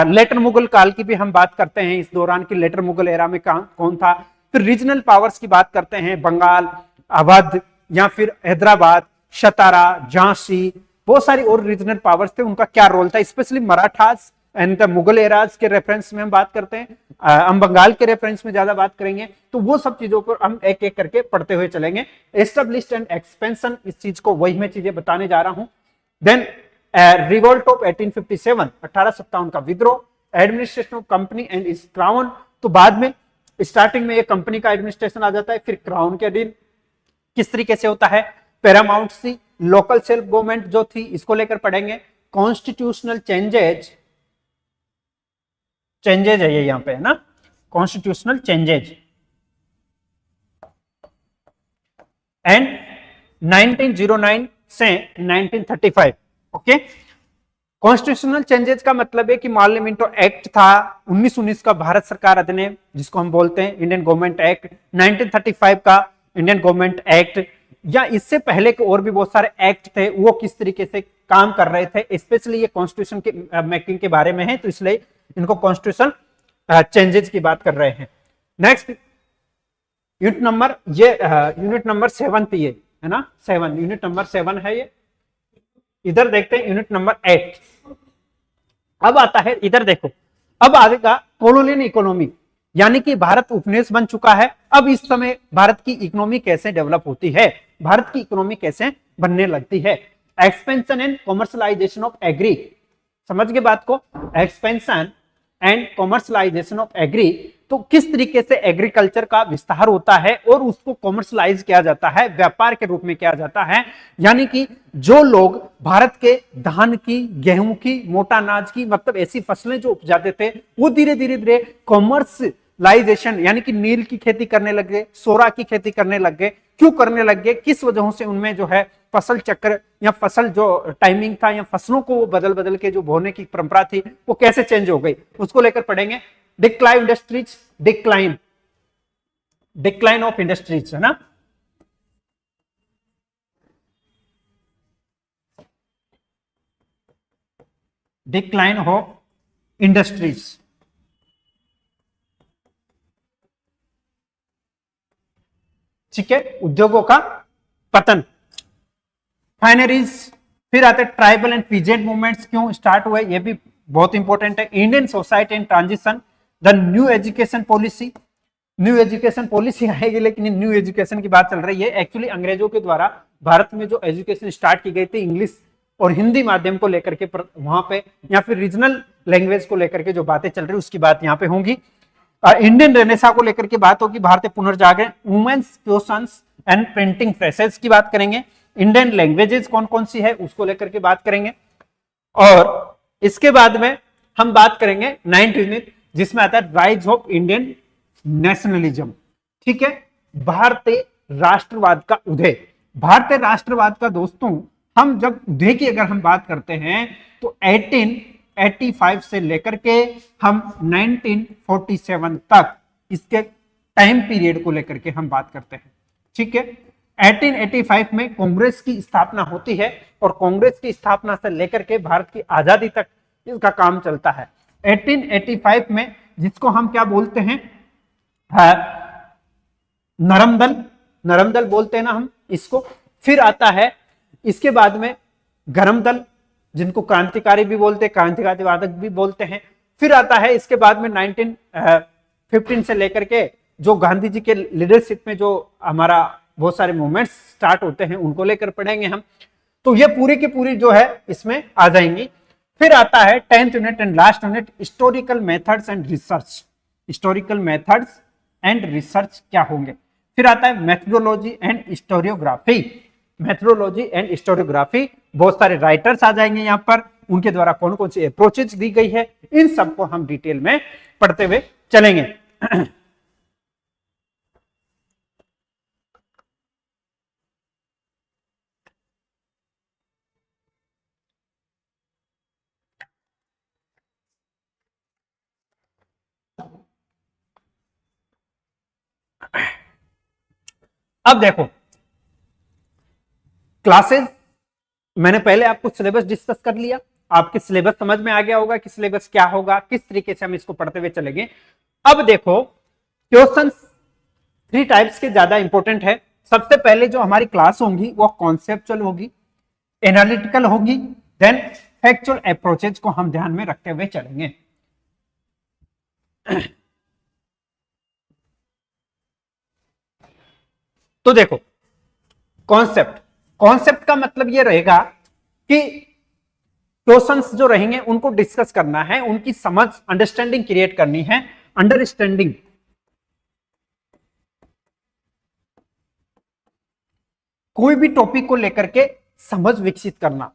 लेटर मुगल काल की भी हम बात करते हैं, इस दौरान की लेटर मुगल एरा में कौन था। फिर रीजनल पावर्स की बात करते हैं, बंगाल, अवध या फिर हैदराबाद, सतारा, झांसी, बहुत सारी और रीजनल पावर्स थे, उनका क्या रोल था, specially Marathas and the Mughal eras के रेफरेंस में हम बात करते हैं, हम बंगाल के रेफरेंस में ज्यादा बात करेंगे। तो वो सब चीजों को हम एक एक करके पढ़ते हुए चलेंगे। एस्टेब्लिश्ड एंड एक्सपेंशन, इस चीज को वही मैं चीजें बताने जा रहा हूं। देन रिवोल्ट ऑफ 1857, 1857 का विद्रोह, एडमिनिस्ट्रेशन ऑफ कंपनी एंड इस क्राउन, तो बाद में स्टार्टिंग में ये कंपनी का एडमिनिस्ट्रेशन आ जाता है, फिर क्राउन के अधीन किस तरीके से होता है। पैरामाउंट सी, लोकल सेल्फ गवर्नमेंट जो थी, इसको लेकर पढ़ेंगे। कॉन्स्टिट्यूशनल चेंजेज है ये यहाँ पे, है ना, कॉन्स्टिट्यूशनल चेंजेज एंड 1909 से 1935, ओके। कॉन्स्टिट्यूशनल चेंजेस का मतलब है कि मान मिंटो एक्ट था 1919 का भारत सरकार अधिनियम, जिसको हम बोलते हैं इंडियन गवर्नमेंट एक्ट, 1935 का इंडियन गवर्नमेंट एक्ट, या इससे पहले के और भी बहुत सारे एक्ट थे, वो किस तरीके से काम कर रहे थे, स्पेशली ये कॉन्स्टिट्यूशन के मेकिंग के बारे में है, तो इसलिए इनको कॉन्स्टिट्यूशन चेंजेस की बात कर रहे हैं। नेक्स्ट यूनिट नंबर, ये यूनिट नंबर 7 थी ये, है ना, 7, यूनिट नंबर 7 है ये। इधर देखते हैं यूनिट नंबर 8। अब आता है, इधर देखो, अब आएगा कॉलोनियल इकोनॉमी, यानी कि भारत उपनिवेश बन चुका है। अब इस समय भारत की इकोनॉमी कैसे डेवलप होती है, भारत की इकोनॉमी कैसे बनने लगती है। Expansion and commercialisation of agri, समझ गए बात को, expansion and commercialisation of agri, तो किस तरीके से एग्रीकल्चर का विस्तार होता है और उसको कॉमर्शलाइज किया जाता है, व्यापार के रूप में किया जाता है। यानी कि जो लोग भारत के धान की, गेहूं की, मोटा अनाज की, मतलब ऐसी फसलें जो उपजाते थे, वो धीरे धीरे कॉमर्शलाइजेशन, यानी कि नील की खेती करने लगे, सोरा की खेती करने लग गए। क्यों करने लग गए, किस वजहों से उनमें जो है फसल चक्र या फसल जो टाइमिंग था या फसलों को बदल बदल के जो बोने की परंपरा थी वो कैसे चेंज हो गई, उसको लेकर पढ़ेंगे। Decline industries, decline of industries, है ना, डिक्लाइन ऑफ इंडस्ट्रीज, ठीक है, उद्योगों का पतन। फाइनरीज, फिर आते ट्राइबल एंड पीजेंट मूवमेंट्स क्यों स्टार्ट हुए, ये भी बहुत इंपॉर्टेंट है। Indian society and transition, the new education policy, new education policy आएगी, लेकिन न्यू एजुकेशन की बात चल रही है। एक्चुअली अंग्रेजों के द्वारा भारत में जो एजुकेशन स्टार्ट की गई थी, इंग्लिश और हिंदी माध्यम को लेकर के वहां पे, या फिर रीजनल लैंग्वेज को लेकर के जो बातें चल रही है उसकी बात यहाँ पे होंगी। इंडियन रेनेसा को लेकर के बात होगी, भारतीय पुनर्जागरण, women's questions and printing presses की बात करेंगे। इंडियन लैंग्वेजेस कौन कौन सी है उसको लेकर के बात करेंगे। और इसके बाद में हम बात करेंगे 9th यूनिट, जिसमें आता है राइज ऑफ इंडियन नेशनलिज्म, ठीक है, भारतीय राष्ट्रवाद का उदय। भारतीय राष्ट्रवाद का दोस्तों, हम जब उदय की अगर हम बात करते हैं तो 1885 से लेकर के हम 1947 तक इसके टाइम पीरियड को लेकर के हम बात करते हैं, ठीक है। 1885 में कांग्रेस की स्थापना होती है और कांग्रेस की स्थापना से लेकर के भारत की आजादी तक इसका काम चलता है। 1885 में जिसको हम क्या बोलते हैं, नरम दल, नरम दल बोलते हैं ना हम इसको। फिर आता है इसके बाद में गरम दल, जिनको क्रांतिकारी भी बोलते हैं, क्रांतिकारी वादक भी बोलते हैं। फिर आता है इसके बाद में 1915 से लेकर के जो गांधी जी के लीडरशिप में जो हमारा बहुत सारे मूवमेंट्स स्टार्ट होते हैं उनको लेकर पढ़ेंगे हम। तो ये पूरी की पूरी जो है इसमें आ जाएंगी। फिर आता है 10th unit and last unit, historical methods and research. Historical methods and research क्या होंगे। फिर आता है methodology and historiography. Methodology and historiography, बहुत सारे राइटर्स आ जाएंगे यहाँ पर, उनके द्वारा कौन कौन सी अप्रोचेज दी गई है, इन सबको हम डिटेल में पढ़ते हुए चलेंगे। अब देखो क्लासेस, मैंने पहले आपको सिलेबस डिस्कस कर लिया, आपके सिलेबस समझ में आ गया होगा कि सिलेबस क्या होगा, किस तरीके से हम इसको पढ़ते हुए चलेंगे। अब देखो क्वेश्चंस 3 टाइप्स के ज्यादा इंपॉर्टेंट है। सबसे पहले जो हमारी क्लास होंगी वो कॉन्सेप्चुअल होगी, एनालिटिकल होगी, देन फैक्चुअल अप्रोचेज को हम ध्यान में रखते हुए चलेंगे। तो देखो कॉन्सेप्ट का मतलब ये रहेगा कि क्वेश्चंस जो रहेंगे उनको डिस्कस करना है, उनकी समझ, अंडरस्टैंडिंग क्रिएट करनी है। अंडरस्टैंडिंग, कोई भी टॉपिक को लेकर के समझ विकसित करना।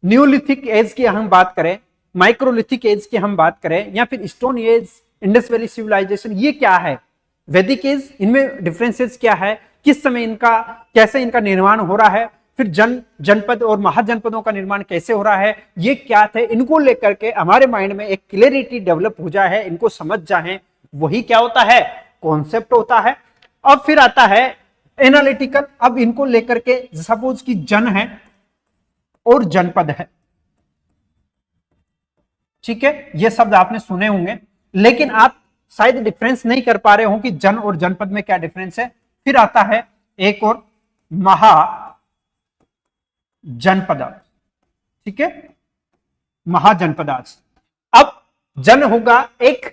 न्यूलिथिक एज की हम बात करें, माइक्रोलिथिक एज की हम बात करें, या फिर stone age, Indus valley civilisation, ये क्या है, वैदिक एज, इनमें डिफरेंसेस क्या है, किस समय इनका, कैसे इनका निर्माण हो रहा है, फिर जनपद और महाजनपदों का निर्माण कैसे हो रहा है, ये क्या थे, इनको लेकर के हमारे माइंड में एक क्लियरिटी डेवलप हो जाए, इनको समझ जाए, वही क्या होता है, कॉन्सेप्ट होता है। अब फिर आता है एनालिटिकल। अब इनको लेकर के सपोज कि जन है और जनपद है, ठीक है, ये शब्द आपने सुने होंगे, लेकिन आप शायद डिफरेंस नहीं कर पा रहे हो कि जन और जनपद में क्या डिफरेंस है। फिर आता है एक और महाजनपद, ठीक है, महाजनपदाज। अब जन होगा एक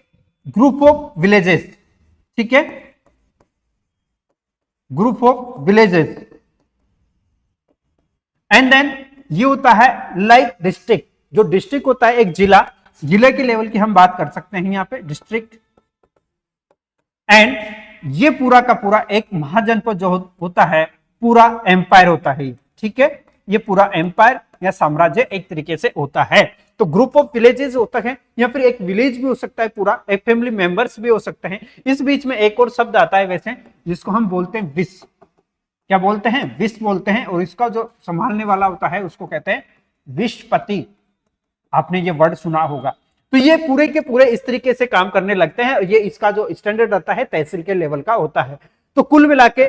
ग्रुप ऑफ विलेजेस, ठीक है, group of villages, and then ये होता है लाइक डिस्ट्रिक्ट। जो डिस्ट्रिक्ट होता है एक जिला, जिले के लेवल की हम बात कर सकते हैं यहाँ पे डिस्ट्रिक्ट, एंड ये पूरा का पूरा एक महाजनपद जो होता है पूरा एम्पायर होता है, ठीक है, ये पूरा एम्पायर या साम्राज्य एक तरीके से होता है। तो ग्रुप ऑफ विलेजेस होता है, या फिर एक विलेज भी हो सकता है पूरा, एक फैमिली मेंबर्स भी हो सकते हैं। इस बीच में एक और शब्द आता है वैसे, जिसको हम बोलते हैं विश। क्या बोलते हैं, विश बोलते हैं, और इसका जो संभालने वाला होता है उसको कहते हैं विशपति। आपने ये वर्ड सुना होगा। तो ये पूरे के पूरे इस तरीके से काम करने लगते हैं, ये इसका जो स्टैंडर्ड रहता है तहसील के लेवल का होता है। तो कुल मिला के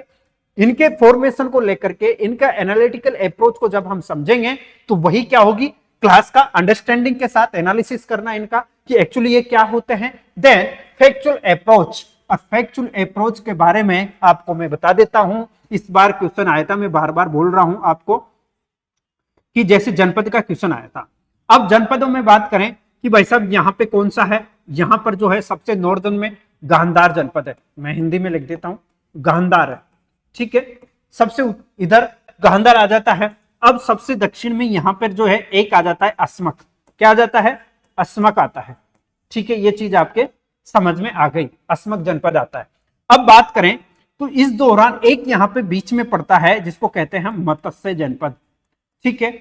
इनके फॉर्मेशन को लेकर के, इनका एनालिटिकल अप्रोच को जब हम समझेंगे तो वही क्या होगी, क्लास का अंडरस्टैंडिंग के साथ एनालिसिस करना इनका कि एक्चुअली ये क्या होते हैं। देन फैक्चुअल अप्रोच, और फैक्चुअल अप्रोच के बारे में आपको मैं बता देता हूं। इस बार क्वेश्चन आया था, मैं बार बार बोल रहा हूं आपको कि जैसे जनपद का क्वेश्चन आया था। अब जनपदों में बात करें कि भाई साहब यहाँ पे कौन सा है, यहाँ पर जो है सबसे नॉर्दर्न में गांधार जनपद है, मैं हिंदी में लिख देता हूं, गांधार है, ठीक है, सबसे इधर गांधार आ जाता है। अब सबसे दक्षिण में यहाँ पर जो है एक आ जाता है अस्मक। क्या आ जाता है, अस्मक आता है, ठीक है, ये चीज आपके समझ में आ गई, अस्मक जनपद आता है। अब बात करें तो इस दौरान एक यहाँ पे बीच में पड़ता है जिसको कहते हैं मत्स्य जनपद, ठीक है,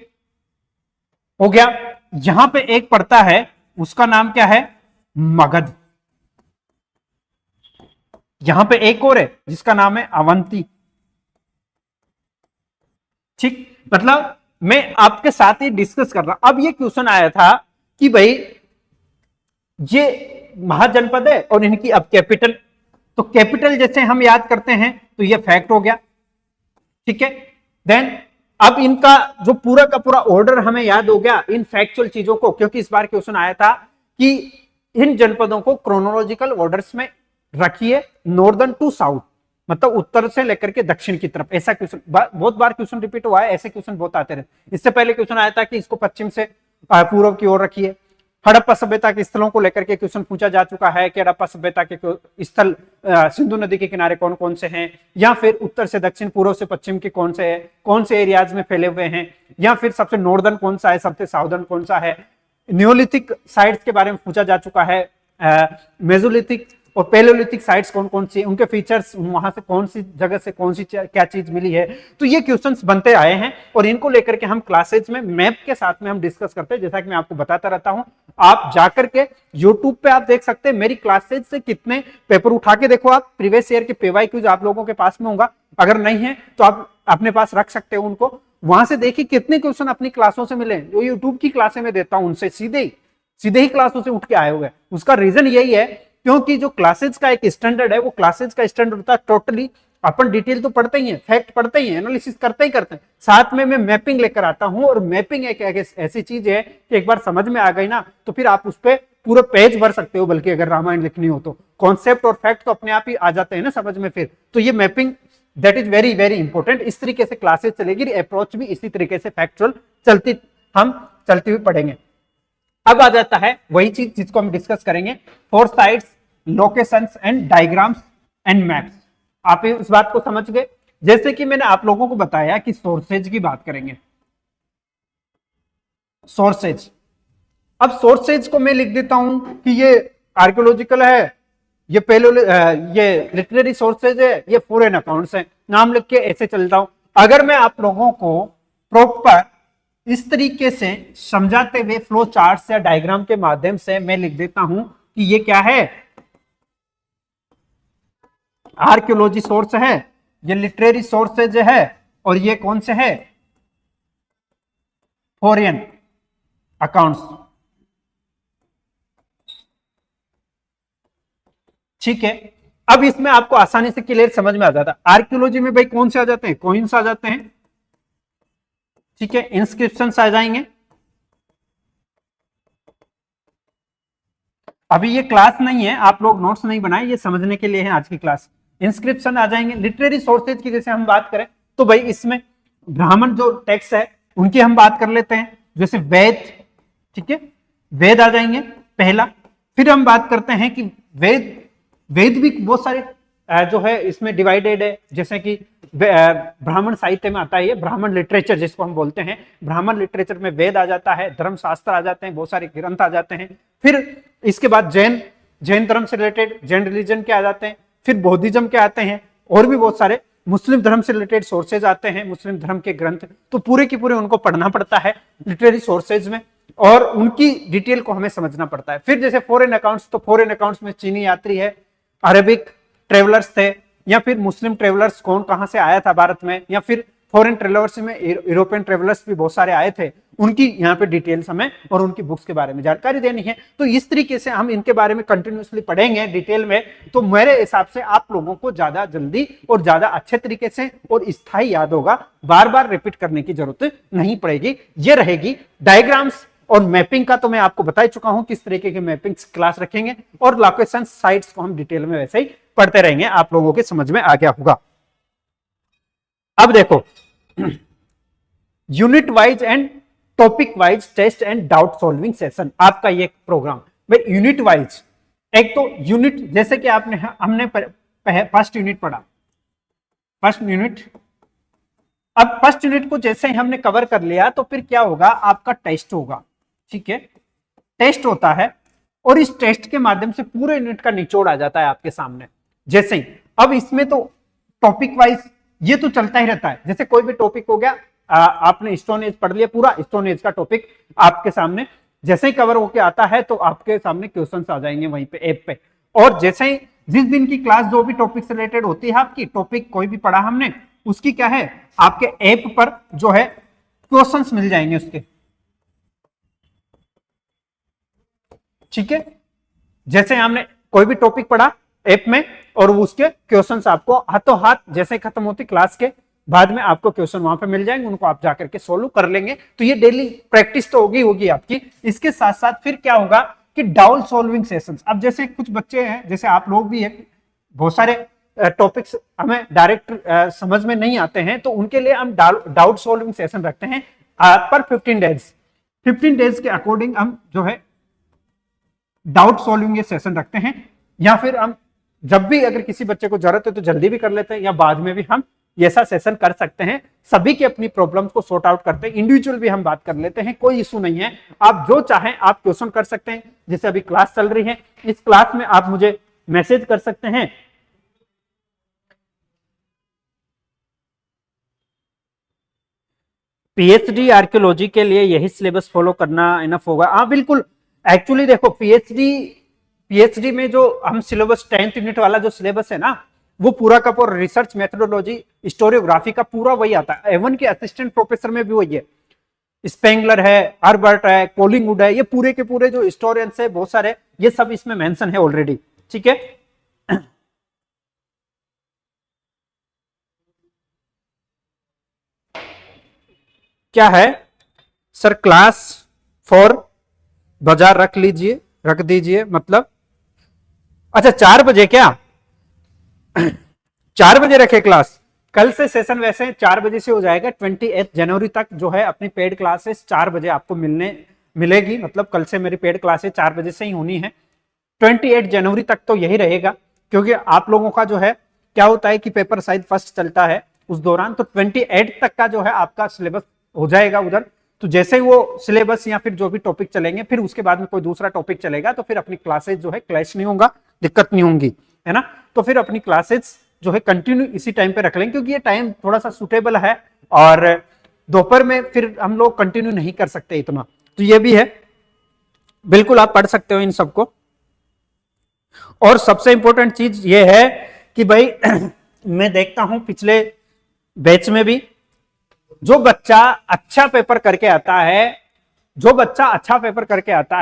हो गया। यहां पे एक पड़ता है, उसका नाम क्या है, मगध। यहां पे एक और है जिसका नाम है अवंती, ठीक। मतलब मैं आपके साथ ही डिस्कस कर रहा। अब ये क्वेश्चन आया था कि भाई ये महाजनपद है और इनकी अब कैपिटल, तो कैपिटल जैसे हम याद करते हैं तो ये फैक्ट हो गया, ठीक है। देन अब इनका जो पूरा का पूरा ऑर्डर हमें याद हो गया इन फैक्चुअल चीजों को, क्योंकि इस बार क्वेश्चन आया था कि इन जनपदों को क्रोनोलॉजिकल ऑर्डर्स में रखिए, नॉर्दर्न टू साउथ, मतलब उत्तर से लेकर के दक्षिण की तरफ, ऐसा क्वेश्चन बहुत बार क्वेश्चन रिपीट हुआ है, ऐसे क्वेश्चन बहुत आते रहे। इससे पहले क्वेश्चन आया था कि इसको पश्चिम से पूर्व की ओर रखिए। हड़प्पा सभ्यता के स्थलों को लेकर के क्वेश्चन पूछा जा चुका है कि हड़प्पा सभ्यता के स्थल सिंधु नदी के किनारे कौन कौन से हैं, या फिर उत्तर से दक्षिण, पूर्व से पश्चिम के कौन से हैं, कौन से एरियाज में फैले हुए हैं, या फिर सबसे नॉर्दर्न कौन सा है, सबसे साउदर्न कौन सा है। न्योलिथिक साइट्स के बारे में पूछा जा चुका है, मेसोलिथिक और पैलियोलिथिक साइट्स कौन कौन सी, उनके फीचर्स, वहां से कौन सी जगह से कौन सी क्या चीज मिली है। तो ये क्वेश्चंस बनते आए हैं और इनको लेकर के हम क्लासेज में मैप के साथ में हम डिस्कस करते हैं। जैसा कि मैं आपको बताता रहता हूं, आप जाकर के यूट्यूब पे आप देख सकते हैं मेरी क्लासेज से कितने पेपर उठा के देखो, आप प्रीवियस ईयर के पेवाई क्विज आप लोगों के पास में होगा, अगर नहीं है तो आप अपने पास रख सकते हो उनको। वहां से देखिए कितने क्वेश्चन अपनी क्लासों से मिले, जो यूट्यूब की क्लासें में देता हूं उनसे सीधे ही क्लासों से उठ के आए हुए। उसका रीजन यही है क्योंकि जो क्लासेज का एक स्टैंडर्ड है, वो क्लासेज का स्टैंडर्ड होता है टोटली, अपन डिटेल तो पढ़ते ही हैं, फैक्ट पढ़ते ही हैं, एनालिसिस करते हैं, साथ में मैं मैपिंग लेकर आता हूं। और मैपिंग एक ऐसी चीज है कि एक बार समझ में आ गई ना तो फिर आप उस पर पूरा पेज भर सकते हो, बल्कि अगर रामायण लिखनी हो तो कॉन्सेप्ट और फैक्ट तो अपने आप ही आ जाते हैं ना समझ में। फिर तो ये mapping that is very very important. इस तरीके से क्लासेस चलेगी, अप्रोच भी इसी तरीके से फैक्चुअल चलती हुई पढ़ेंगे। अब आ जाता है वही चीज जिसको हम डिस्कस करेंगे, 4 sites, locations and diagrams and maps. आप इस बात को समझ गए। जैसे कि मैंने आप लोगों को बताया कि सोर्सेज की बात करेंगे, सोर्सेज। अब सोर्सेज को मैं लिख देता हूं कि ये आर्कियोलॉजिकल है, ये ये लिटरेरी सोर्सेज है, ये फॉरेन अकाउंट्स है, नाम लिख के ऐसे चलता हूं। अगर मैं आप लोगों को प्रॉपर इस तरीके से समझाते हुए फ्लो चार्ट या डायग्राम के माध्यम से मैं लिख देता हूं कि ये क्या है, आर्कियोलॉजी सोर्स है, ये लिटरेरी सोर्सेज है, और ये कौन से है, फॉरेन अकाउंट्स। ठीक है, अब इसमें आपको आसानी से क्लियर समझ में आ जाता है। आर्कियोलॉजी में भाई कौन से आ जाते हैं, कॉइन्स आ जाते हैं, ठीक है, इंस्क्रिप्शंस आ जाएंगे। अभी ये क्लास नहीं है, आप लोग नोट्स नहीं बनाए, ये समझने के लिए है आज की क्लास। इंस्क्रिप्शन आ जाएंगे। लिटरेरी सोर्सेज की जैसे हम बात करें तो भाई इसमें ब्राह्मण जो टेक्स्ट है उनकी हम बात कर लेते हैं, जैसे वेद, ठीक है, वेद आ जाएंगे पहला। फिर हम बात करते हैं कि वेद भी बहुत सारे जो है इसमें डिवाइडेड है, जैसे कि ब्राह्मण साहित्य में आता है, ये ब्राह्मण लिटरेचर जिसको हम बोलते हैं, ब्राह्मण लिटरेचर में वेद आ जाता है, धर्मशास्त्र आ जाते हैं, बहुत सारे ग्रंथ आ जाते हैं। फिर इसके बाद जैन धर्म से रिलेटेड जैन रिलीजन के आ जाते हैं, फिर बौद्धिज्म के आते हैं, और भी बहुत सारे मुस्लिम धर्म से रिलेटेड सोर्सेज आते हैं, मुस्लिम धर्म के ग्रंथ, तो पूरे के पूरे उनको पढ़ना पड़ता है लिटरेरी सोर्सेज में, और उनकी डिटेल को हमें समझना पड़ता है। फिर जैसे फॉरेन अकाउंट्स, तो फॉरेन अकाउंट्स में चीनी यात्री है, अरेबिक ट्रेवलर्स थे, या फिर मुस्लिम ट्रेवलर्स कौन कहां से आया था भारत में, या फिर फॉरेन ट्रेवलर्स में यूरोपियन ट्रेवलर्स भी बहुत सारे आए थे, उनकी यहाँ पे डिटेल्स हमें और उनकी बुक्स के बारे में जानकारी देनी है। तो इस तरीके से हम इनके बारे में कंटिन्यूसली पढ़ेंगे डिटेल में, तो मेरे हिसाब से आप लोगों को ज्यादा जल्दी और ज्यादा अच्छे तरीके से और स्थायी याद होगा, बार बार रिपीट करने की जरूरत नहीं पड़ेगी। ये रहेगी डायग्राम्स और मैपिंग का, तो मैं आपको बता चुका हूं किस तरीके के मैपिंग क्लास रखेंगे, और लोकेशन साइट्स को हम डिटेल में वैसे ही पढ़ते रहेंगे, आप लोगों के समझ में आ गया होगा। अब देखो, unit wise and topic wise test and doubt solving session, आपका ये प्रोग्राम भाई यूनिट वाइज। एक तो यूनिट, जैसे कि हमने फर्स्ट यूनिट पढ़ा, फर्स्ट यूनिट। अब फर्स्ट यूनिट को जैसे ही हमने कवर कर लिया तो फिर क्या होगा, आपका टेस्ट होगा, ठीक है, टेस्ट होता है, और इस टेस्ट के माध्यम से पूरे यूनिट का निचोड़ आ जाता है आपके सामने। जैसे ही अब इसमें तो टॉपिक वाइज ये तो चलता ही रहता है, जैसे कोई भी टॉपिक हो गया, आपने स्टोन एज पढ़ लिया, पूरा स्टोन एज का टॉपिक आपके सामने जैसे ही कवर होके आता है तो आपके सामने क्वेश्चंस आ जाएंगे वहीं पे ऐप पे। और जैसे ही जिस दिन की क्लास जो भी टॉपिक से रिलेटेड होती है, आपकी टॉपिक कोई भी पढ़ा हमने, उसकी क्या है, आपके ऐप पर जो है क्वेश्चंस मिल जाएंगे उसके, ठीक है। जैसे हमने कोई भी टॉपिक पढ़ा ऐप में, और उसके क्वेश्चंस आपको हाथों हाथ जैसे खत्म होती क्लास के बाद में आपको क्वेश्चन वहां पे मिल जाएंगे, उनको आप जाकर के सोल्व कर लेंगे। तो ये डेली प्रैक्टिस तो होगी आपकी। इसके साथ साथ फिर क्या होगा कि डाउट सॉल्विंग सेशंस। अब जैसे कुछ बच्चे हैं, जैसे आप लोग भी हैं, बहुत सारे टॉपिक्स हमें डायरेक्ट समझ में नहीं आते हैं, तो उनके लिए हम डाउट सॉल्विंग सेशन रखते हैं पर 15 डेज के अकॉर्डिंग हम जो है डाउट सॉल्विंग ये सेशन रखते हैं। या फिर हम जब भी अगर किसी बच्चे को जरूरत है तो जल्दी भी कर लेते हैं, या बाद में भी हम ऐसा सेशन कर सकते हैं। सभी की अपनी प्रॉब्लम्स को सॉर्ट आउट करते हैं, इंडिविजुअल भी हम बात कर लेते हैं, कोई इशू नहीं है। आप जो चाहें आप क्वेश्चन कर सकते हैं। जैसे अभी क्लास चल रही है, इस क्लास में आप मुझे मैसेज कर सकते हैं। पीएचडी आर्कियोलॉजी के लिए यही सिलेबस फॉलो करना इनफ होगा? हाँ बिल्कुल। एक्चुअली देखो, पीएचडी में जो हम सिलेबस 10th यूनिट वाला जो सिलेबस है ना, वो पूरा का पूरा रिसर्च मेथोडोलॉजी हिस्टोरियोग्राफी का पूरा वही आता है। एवन के असिस्टेंट प्रोफेसर में भी वही है। स्पेंगलर है, हर्बर्ट है, कोलिंगवुड है, ये पूरे के पूरे जो हिस्टोरियंस है बहुत सारे, ये सब इसमें मेंशन है ऑलरेडी। ठीक है, क्या है सर? क्लास 4 बाजार रख दीजिए मतलब, अच्छा 4 बजे क्या? 4 बजे रखे क्लास। कल से सेशन वैसे 4 बजे से हो जाएगा। 28 जनवरी तक जो है अपनी पेड क्लासेस 4 बजे आपको मिलेगी। मतलब कल से मेरी पेड क्लासेस 4 बजे से ही होनी है। 28 जनवरी तक तो यही रहेगा, क्योंकि आप लोगों का जो है क्या होता है कि पेपर शायद फर्स्ट चलता है उस दौरान, तो 28 तक का जो है आपका सिलेबस हो जाएगा उधर। तो जैसे ही वो सिलेबस या फिर जो भी टॉपिक चलेंगे, फिर उसके बाद में कोई दूसरा टॉपिक चलेगा, तो फिर अपनी क्लासेस जो है क्लैश नहीं होगा, दिक्कत नहीं होंगी, है ना। तो फिर अपनी क्लासेस जो है कंटिन्यू इसी टाइम पे रख लेंगे, क्योंकि ये टाइम थोड़ा सा सुटेबल है, और दोपहर में फिर हम लोग कंटिन्यू नहीं कर सकते इतना। तो ये भी है, बिल्कुल आप पढ़ सकते हो इन सबको। और सबसे इंपॉर्टेंट चीज ये है कि भाई मैं देखता हूं पिछले बैच में भी जो बच्चा अच्छा पेपर करके आता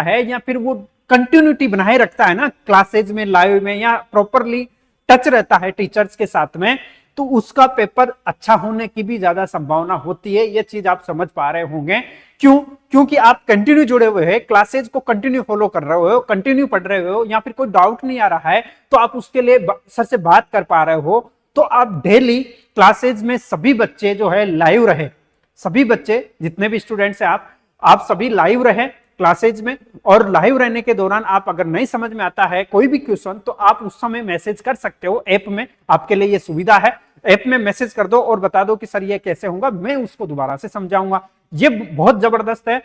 है, या फिर वो कंटिन्यूटी बनाए रखता है ना क्लासेज में, लाइव में, या प्रॉपरली टच रहता है टीचर्स के साथ में, तो उसका पेपर अच्छा होने की भी ज्यादा संभावना होती है। ये चीज आप समझ पा रहे होंगे। क्यों? क्योंकि आप कंटिन्यू जुड़े हुए हैं, क्लासेज को कंटिन्यू फॉलो कर रहे हो, कंटिन्यू पढ़ रहे हो, या फिर कोई डाउट नहीं आ रहा है तो आप उसके लिए सर से बात कर पा रहे हो। तो आप डेली क्लासेज में सभी बच्चे जो है लाइव रहे, सभी बच्चे जितने भी स्टूडेंट्स हैं आप सभी लाइव रहे क्लासेज में। और लाइव रहने के दौरान आप अगर नहीं समझ में आता है कोई भी क्वेश्चन, तो आप उस समय मैसेज कर सकते हो ऐप में, आपके लिए ये सुविधा है। ऐप में मैसेज कर दो और बता दो कि सर ये कैसे होगा, मैं उसको दोबारा से समझाऊंगा। ये बहुत जबरदस्त है।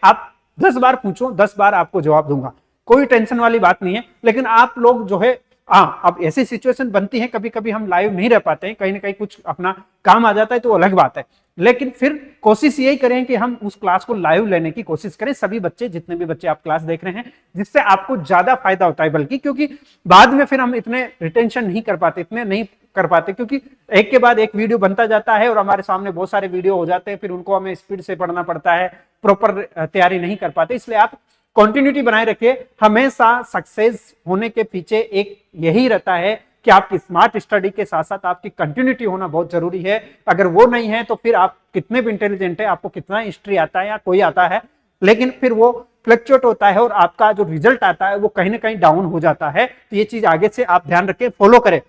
आप 10 बार पूछो, 10 बार आपको जवाब दूंगा, कोई टेंशन वाली बात नहीं है। लेकिन आप लोग जो है, अब ऐसी सिचुएशन बनती है कभी कभी हम लाइव नहीं रह पाते हैं, कहीं ना कहीं कुछ अपना काम आ जाता है, तो अलग बात है। लेकिन फिर कोशिश यही करें कि हम उस क्लास को लाइव लेने की कोशिश करें, सभी बच्चे, जितने भी बच्चे आप क्लास देख रहे हैं, जिससे आपको ज्यादा फायदा होता है। बल्कि क्योंकि बाद में फिर हम इतने रिटेंशन नहीं कर पाते, क्योंकि एक के बाद एक वीडियो बनता जाता है और हमारे सामने बहुत सारे वीडियो हो जाते हैं, फिर उनको हमें स्पीड से पढ़ना पड़ता है, प्रॉपर तैयारी नहीं कर पाते। इसलिए आप कंटिन्यूटी बनाए रखिए। हमेशा सक्सेस होने के पीछे एक यही रहता है कि आपकी स्मार्ट स्टडी के साथ साथ आपकी कंटिन्यूटी होना बहुत जरूरी है। अगर वो नहीं है तो फिर आप कितने भी इंटेलिजेंट है, आपको कितना हिस्ट्री आता है या कोई आता है, लेकिन फिर वो फ्लक्चुएट होता है और आपका जो रिजल्ट आता है वो कहीं ना कहीं डाउन हो जाता है। तो ये चीज आगे से आप ध्यान रखें, फॉलो करें।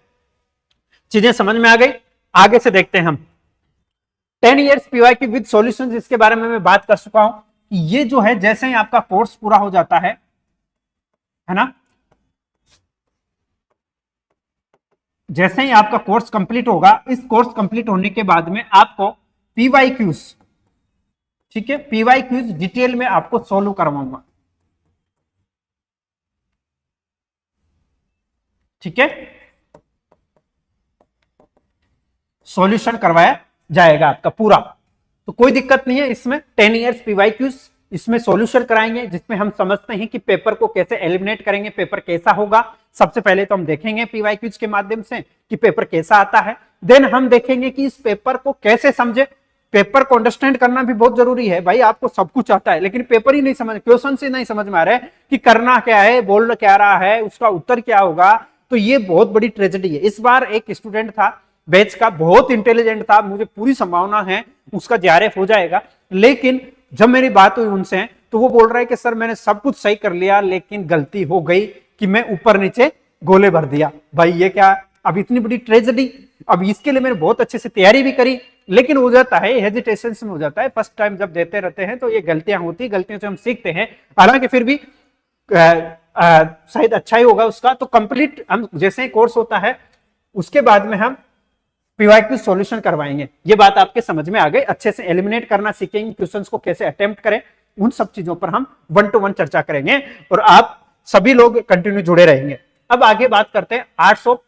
चीजें समझ में आ गई? आगे से देखते हैं हम 10 years PYQ विद सॉल्यूशंस। इसके बारे में मैं बात कर चुका हूं। ये जो है जैसे ही आपका कोर्स पूरा हो जाता है ना, जैसे ही आपका कोर्स कंप्लीट होगा, इस कोर्स कंप्लीट होने के बाद में आपको PYQs, ठीक है, PYQs डिटेल में आपको सोल्व करवाऊंगा। ठीक है, सॉल्यूशन करवाया जाएगा आपका पूरा, तो कोई दिक्कत नहीं है इसमें। 10 years PYQs इसमें सॉल्यूशन कराएंगे, जिसमें हम समझते हैं कि पेपर को कैसे एलिमिनेट करेंगे, पेपर कैसा होगा। सबसे पहले तो हम देखेंगे PYQs के माध्यम से कि पेपर कैसा आता है। देन हम देखेंगे कि इस पेपर को कैसे समझे। पेपर को अंडरस्टैंड करना भी बहुत जरूरी है भाई। आपको सब कुछ आता है लेकिन पेपर ही नहीं समझ, क्वेश्चन से नहीं समझ में आ रहा है कि करना क्या है, बोल क्या रहा है, उसका उत्तर क्या होगा, तो ये बहुत बड़ी ट्रेजेडी है। इस बार एक स्टूडेंट था बैच का, बहुत इंटेलिजेंट था, मुझे पूरी संभावना है उसका JRF हो जाएगा। लेकिन जब मेरी बात हुई उनसे तो वो बोल रहा है कि सर मैंने सब कुछ सही कर लिया लेकिन गलती हो गई कि मैं ऊपर नीचे गोले भर दिया। भाई ये क्या अब इतनी बड़ी ट्रेजेडी, अब इसके लिए मैंने बहुत अच्छे से तैयारी भी करी, लेकिन हो जाता है हेजिटेशन में, हो जाता है फर्स्ट टाइम जब देते रहते हैं तो ये गलतियां होती, गलतियों से हम सीखते हैं। हालांकि फिर भी शायद अच्छा ही होगा उसका। तो कंप्लीट हम जैसे कोर्स होता है उसके बाद में हम पीवाईक्यू सॉल्यूशन करवाएंगे। ये बात आपके समझ में आ गई, अच्छे से एलिमिनेट करना सीखेंगे, क्वेश्चंस को कैसे अटेम्प्ट करें, उन सब चीजों पर हम 1 to 1 चर्चा करेंगे और आप सभी लोग कंटिन्यू जुड़े रहेंगे। अब आगे बात करते हैं arts of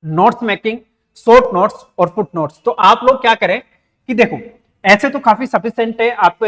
notes making, short notes और फुट नोट्स। तो आप लोग क्या करें कि देखो ऐसे तो काफी सफिशिएंट है, आप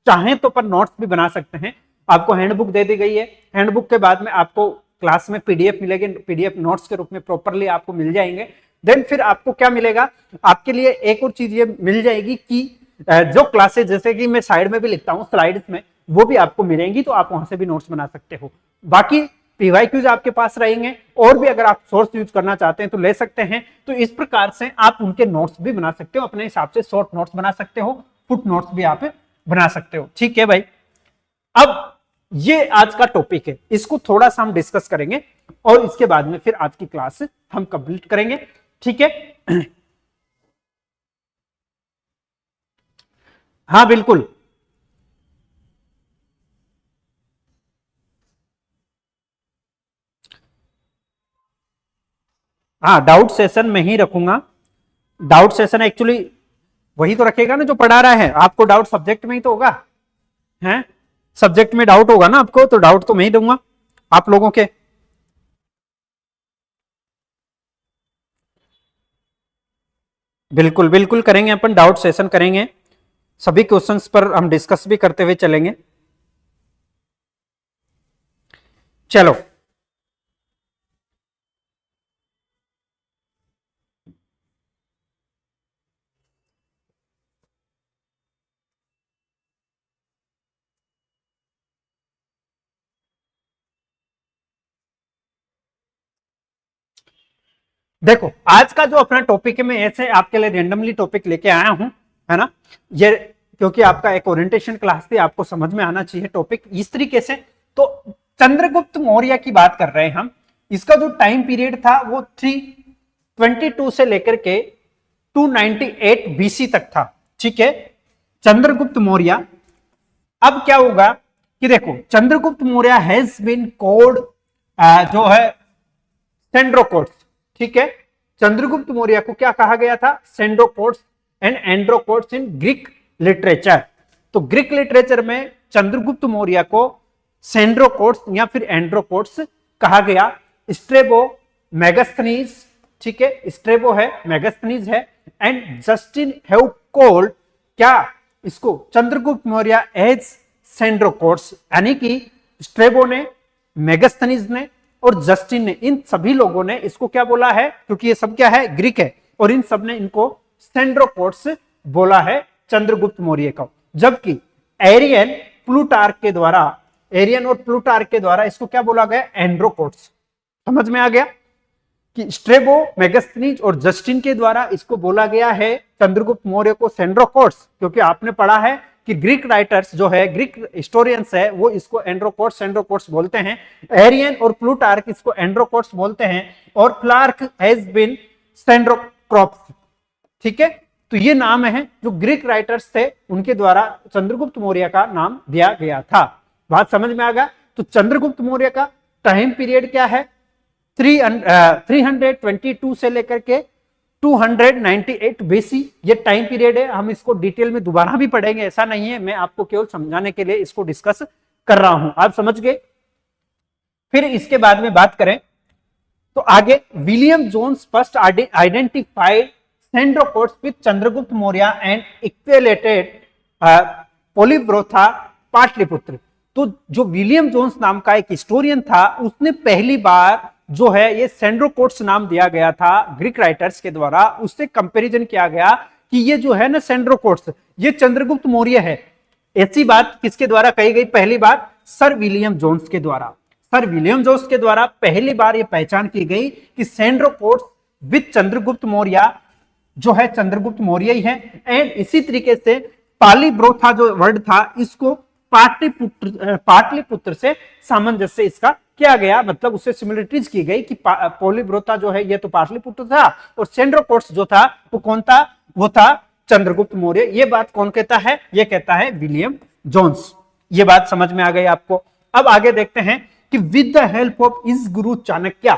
चाहें तो पर नोट्स भी बना सकते हैं। आपको हैंडबुक दे दी गई है, हैंडबुक के बाद में आपको क्लास में पीडीएफ मिलेगी, पीडीएफ नोट्स के रूप में प्रॉपरली आपको मिल जाएंगे। देन फिर आपको क्या मिलेगा, आपके लिए एक और चीज ये मिल जाएगी कि जो क्लासेस जैसे कि मैं साइड में भी लिखता हूँ स्लाइड्स में, वो भी आपको मिलेंगी, तो आप वहां से भी नोट्स बना सकते हो। बाकी पीवाईक्यूज आपके पास रहेंगे, और भी अगर आप सोर्स यूज करना चाहते हैं तो ले सकते हैं। तो इस प्रकार से आप उनके नोट्स भी बना सकते हो, अपने हिसाब से शॉर्ट नोट्स बना सकते हो, फुट नोट्स भी आप बना सकते हो। ठीक है भाई, अब ये आज का टॉपिक है, इसको थोड़ा सा हम डिस्कस करेंगे और इसके बाद में फिर आज की क्लास हम कंप्लीट करेंगे। ठीक है, हाँ बिल्कुल, हाँ डाउट सेशन में ही रखूंगा। डाउट सेशन एक्चुअली वही तो रखेगा ना जो पढ़ा रहा है, आपको डाउट सब्जेक्ट में ही तो होगा, हैं सब्जेक्ट में डाउट होगा ना आपको, तो डाउट तो मैं ही दूंगा आप लोगों के। बिल्कुल बिल्कुल करेंगे, अपन डाउट सेशन करेंगे, सभी क्वेश्चंस पर हम डिस्कस भी करते हुए चलेंगे। चलो देखो, आज का जो अपना टॉपिक है, मैं ऐसे आपके लिए रेंडमली टॉपिक लेके आया हूं, है ना, ये क्योंकि आपका एक ओरिएंटेशन क्लास थी, आपको समझ में आना चाहिए टॉपिक इस तरीके से। तो चंद्रगुप्त मौर्य की बात कर रहे हैं हम, इसका जो टाइम पीरियड था वो 322 से लेकर के 298 बीसी तक था। ठीक है, चंद्रगुप्त मौर्य। अब क्या होगा कि देखो, Chandragupta Maurya has been called जो है सेंड्रोकोट्स। ठीक है, चंद्रगुप्त मौर्य को क्या कहा गया था, Sandrocottus and एंड्रोकोट्स in Greek literature. तो ग्रीक लिटरेचर में चंद्रगुप्त मौर्य को सेंड्रोकोट्स या फिर एंड्रोकोट्स कहा गया। स्ट्रेबो, मेगास्थनीज, ठीक है, स्ट्रेबो है, मेगास्थनीज है, एंड जस्टिन हैव कॉल्ड क्या इसको, चंद्रगुप्त मौर्य एज सेंड्रोकोट्स, यानी कि स्ट्रेबो ने, मेगास्थनीज ने और जस्टिन ने, इन सभी लोगों ने इसको क्या बोला है, क्योंकि ये सब क्या है, ग्रीक है, और इन सब ने इनको सेंड्रोकोट्स बोला है चंद्रगुप्त मौर्य को। जबकि एरियन, प्लूटार्क के द्वारा, एरियन और प्लूटार्क के द्वारा इसको क्या बोला गया, एंड्रोकोट्स। समझ में आ गया कि स्ट्रेबो, मेगास्थनीज और जस्टिन के द्वारा इसको बोला गया है चंद्रगुप्त मौर्य को सेंड्रोकोट्स, क्योंकि आपने पढ़ा है कि ग्रीक राइटर्स जो है, ग्रीक हिस्टोरियंस है, वो इसको एंड्रोकोट्स, सेंड्रोकोट्स बोलते हैं। एरियन और प्लूटार्क इसको एंड्रोकोट्स बोलते हैं, और प्लार्क हैज बीन सेंड्रोक्रोप्स। ठीक है, तो ये नाम है जो ग्रीक राइटर्स थे उनके द्वारा चंद्रगुप्त मौर्य का नाम दिया गया था। बात समझ में आ गया। तो चंद्रगुप्त मौर्य का टाइम पीरियड क्या है, 322 से लेकर के 298 बीसी, ये टाइम पीरियड है। हम इसको डिटेल में दोबारा भी पढ़ेंगे, ऐसा नहीं है, मैं आपको केवल समझाने के लिए इसको डिस्कस कर रहा हूं, आप समझ गए। फिर इसके बाद में बात करें तो आगे, William Jones first identified Sandrocottus with Chandragupta Maurya and equated Palibothra Pataliputra. तो जो विलियम जोन्स नाम का एक हिस्टोरियन था, उसने पहली बार जो है ये सेंड्रोकोट्स नाम दिया गया था ग्रीक राइटर्स के द्वारा, उससे कंपैरिजन किया गया कि ये जो है ना सेंड्रोकोट्स, ये चंद्रगुप्त मौर्य है। ऐसी बात किसके द्वारा कही गई पहली बार, सर विलियम जोन्स के द्वारा। सर विलियम जोन्स के द्वारा पहली बार ये पहचान की गई कि सेंड्रोकोट्स विद चंद्रगुप्त मौर्य जो है चंद्रगुप्त मौर्य ही है। एंड इसी तरीके से पालीब्रोथा जो वर्ड था, इसको पाटलिपुत्र से सामंजस्य इसका किया गया, मतलब उससे सिमिलरिटीज की गई कि पोलिब्रोता जो है ये तो पाटलिपुत्र था और सेंड्रोकोट्स जो था वो कौन था, वो था चंद्रगुप्त मौर्य। ये बात कौन कहता है, ये कहता है विलियम जोन्स। ये बात समझ में आ गई आपको। अब आगे देखते हैं कि विद द हेल्प ऑफ इस गुरु चाणक्य,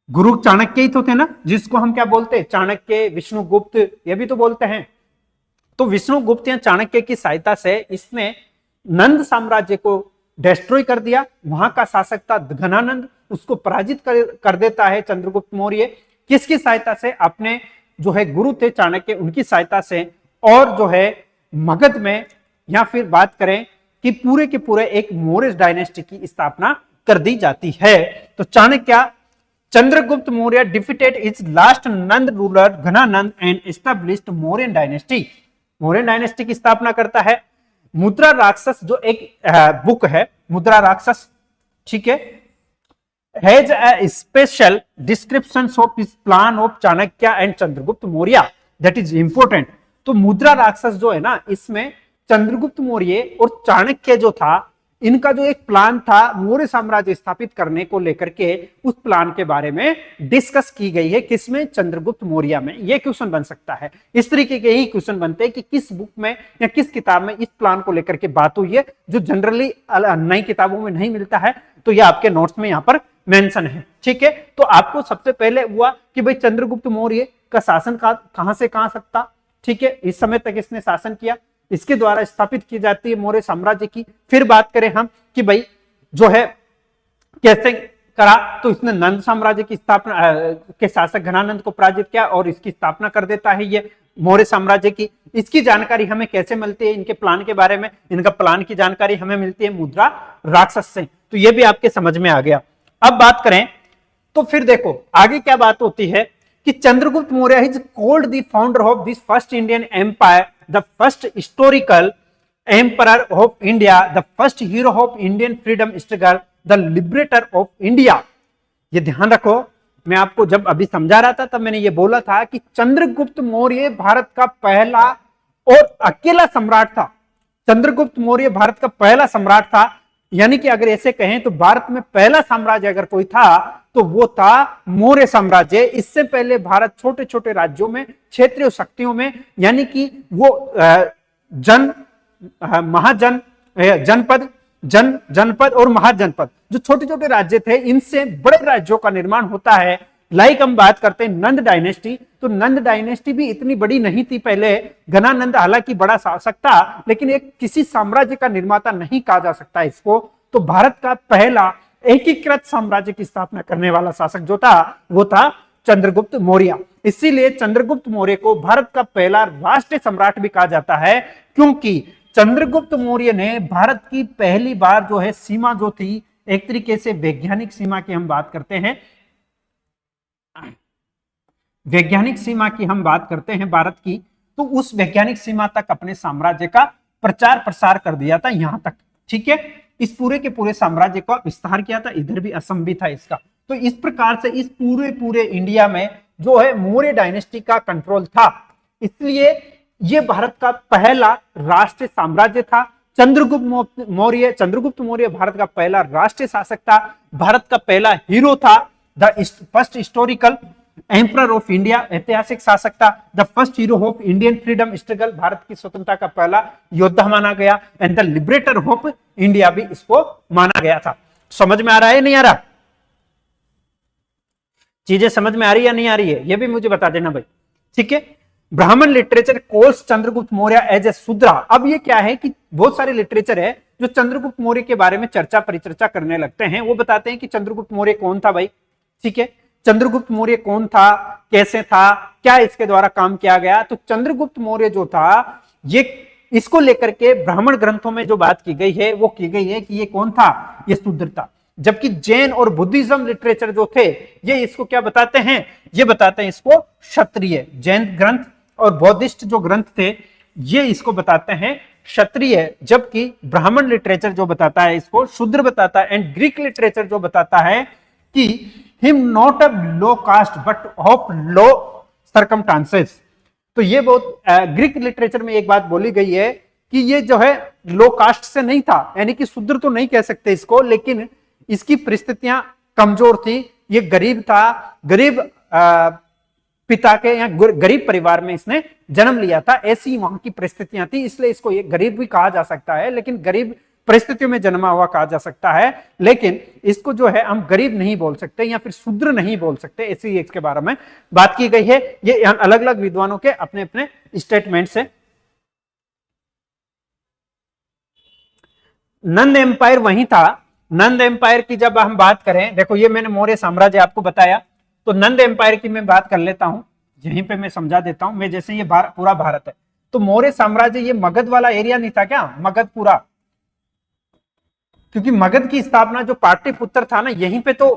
गुरु चाणक्य ही तो थे ना, जिसको हम क्या बोलते हैं, चाणक्य, विष्णुगुप्त, ये भी तो बोलते हैं। तो विष्णुगुप्त या चाणक्य की सहायता से इसने नंद साम्राज्य को डिस्ट्रॉय कर दिया। वहां का शासक था घनानंद, उसको पराजित कर देता है चंद्रगुप्त मौर्य। किसकी सहायता से, अपने जो है गुरु थे चाणक्य, उनकी सहायता से। और जो है मगध में, या फिर बात करें कि पूरे के पूरे एक मौर्य डायनेस्टी की स्थापना कर दी जाती है। तो Chanakya, Chandragupta Maurya defeated is last Nanda ruler Dhanananda and established Mauryan dynasty, Mauryan dynasty की स्थापना करता है। मुद्रा राक्षस जो एक बुक है, मुद्रा राक्षस, ठीक है, has a special description of his plan of Chanakya and Chandragupta Maurya, that is important. तो मुद्रा राक्षस जो है ना, इसमें चंद्रगुप्त मौर्य और चाणक्य जो था, इनका जो एक प्लान था मौर्य साम्राज्य स्थापित करने को लेकर के, उस प्लान के बारे में डिस्कस की गई है। किसमें, चंद्रगुप्त मौर्य में। यह क्वेश्चन बन सकता है, इस तरीके के ही क्वेश्चन बनते हैं कि किस बुक में या किस किताब में इस प्लान को लेकर के बात हुई है, जो जनरली नई किताबों में नहीं मिलता है। तो यह आपके नोट्स में यहां पर मेंशन है, ठीक है। तो आपको सबसे पहले हुआ कि भाई चंद्रगुप्त मौर्य का शासन कहां से कहां तक था, ठीक है, इस समय तक इसने शासन किया, इसके द्वारा स्थापित की जाती है मौर्य साम्राज्य की। फिर बात करें हम कि भाई जो है कैसे करा, तो इसने नंद साम्राज्य की स्थापना के शासक घनानंद को पराजित किया और इसकी स्थापना कर देता है ये मौर्य साम्राज्य की। इसकी जानकारी हमें कैसे मिलती है, इनके प्लान के बारे में, इनका प्लान की जानकारी हमें मिलती है मुद्रा राक्षस से। तो ये भी आपके समझ में आ गया। अब बात करें तो फिर देखो आगे क्या बात होती है कि Chandragupta Maurya is called the founder of this first Indian empire, the first historical emperor of India, the first hero of Indian freedom struggle, the liberator of India. ये ध्यान रखो, मैं आपको जब अभी समझा रहा था तब मैंने ये बोला था कि चंद्रगुप्त मौर्य भारत का पहला और अकेला सम्राट था। चंद्रगुप्त मौर्य भारत का पहला सम्राट था, यानी कि अगर ऐसे कहें तो भारत में पहला साम्राज्य अगर कोई था तो वो था मौर्य साम्राज्य। इससे पहले भारत छोटे छोटे राज्यों में, क्षेत्रीय शक्तियों में, यानी कि वो महाजन, जनपद और महाजनपद, जो छोटे छोटे राज्य थे, इनसे बड़े राज्यों का निर्माण होता है। लाइक हम बात करते हैं नंद डायनेस्टी, तो नंद डायनेस्टी भी इतनी बड़ी नहीं थी पहले। घनानंद हालांकि बड़ा शासक था, लेकिन एक किसी साम्राज्य का निर्माता नहीं कहा जा सकता इसको। तो भारत का पहला एकीकृत साम्राज्य की स्थापना करने वाला शासक जो था वो था चंद्रगुप्त मौर्य। इसीलिए चंद्रगुप्त मौर्य को भारत का पहला राष्ट्रीय सम्राट भी कहा जाता है, क्योंकि चंद्रगुप्त मौर्य ने भारत की पहली बार जो है सीमा जो थी, एक तरीके से वैज्ञानिक सीमा की हम बात करते हैं, वैज्ञानिक सीमा की हम बात करते हैं भारत की, तो उस वैज्ञानिक सीमा तक अपने साम्राज्य का प्रचार प्रसार कर दिया था यहां तक, ठीक है। इस पूरे के पूरे साम्राज्य का विस्तार किया था, इधर भी असम भी था इसका। तो इस प्रकार से इस पूरे इंडिया में जो है मौर्य डायनेस्टी का कंट्रोल था, इसलिए यह भारत का पहला राष्ट्रीय साम्राज्य था। चंद्रगुप्त मौर्य भारत का पहला राष्ट्रीय शासक था, भारत का पहला हीरो था, the first historical emperor of India, ऐतिहासिक शासक था, the first hero of Indian freedom struggle, Bharat की स्वतंत्रता का पहला योद्धा माना गया, and the liberator of India भी इसको माना गया था। समझ में आ रहा है नहीं आ रहा? चीजें समझ में आ रही है या नहीं आ रही है, ये भी मुझे बता देना भाई, ठीक है। Brahmin literature calls Chandragupta Maurya as a Shudra. अब ये क्या है कि बहुत सारे लिटरेचर है जो चंद्रगुप्त मौर्य के बारे में चर्चा परिचर्चा करने लगते हैं। वो बताते हैं कि चंद्रगुप्त मौर्य कौन था भाई, ठीक है, चंद्रगुप्त मौर्य कौन था, कैसे था, क्या इसके द्वारा काम किया गया। तो चंद्रगुप्त मौर्य जो था, ये इसको लेकर के ब्राह्मण ग्रंथों में जो बात की गई है वो की गई है कि ये कौन था, ये शूद्र था। जबकि जैन और बुद्धिज्म लिटरेचर जो थे ये इसको क्या बताते हैं, ये बताते हैं इसको क्षत्रिय। जैन ग्रंथ और बौद्धिस्ट जो ग्रंथ थे ये इसको बताते हैं क्षत्रिय, जबकि ब्राह्मण लिटरेचर जो बताता है इसको शूद्र बताता है। एंड ग्रीक लिटरेचर जो बताता है कि him not a low caste but of low circumstances. तो ये बहुत ग्रीक लिटरेचर में एक बात बोली गई है कि ये जो है लो कास्ट से नहीं था, यानी कि शूद्र तो नहीं कह सकते इसको, लेकिन इसकी परिस्थितियां कमजोर थी, ये गरीब था, गरीब पिता के या गरीब परिवार में इसने जन्म लिया था, ऐसी वहां की परिस्थितियां थी, इसलिए इसको ये गरीब भी कहा जा सकता है, लेकिन गरीब परिस्थितियों में जन्मा हुआ कहा जा सकता है, लेकिन इसको जो है हम गरीब नहीं बोल सकते या फिर शूद्र नहीं बोल सकते, ऐसी इसके बारे में बात की गई है। ये अलग अलग विद्वानों के अपने अपने स्टेटमेंट्स है। नंद एम्पायर वही था। नंद एम्पायर की जब हम बात करें, देखो ये मैंने मौर्य साम्राज्य आपको बताया, तो नंद एम्पायर की मैं बात कर लेता हूं, यहीं पे मैं समझा देता हूं। मैं जैसे ये पूरा भारत है, तो मौर्य साम्राज्य ये मगध वाला एरिया नहीं था क्या, मगध पूरा, क्योंकि मगध की स्थापना जो पाटलिपुत्र था ना, यहीं पे तो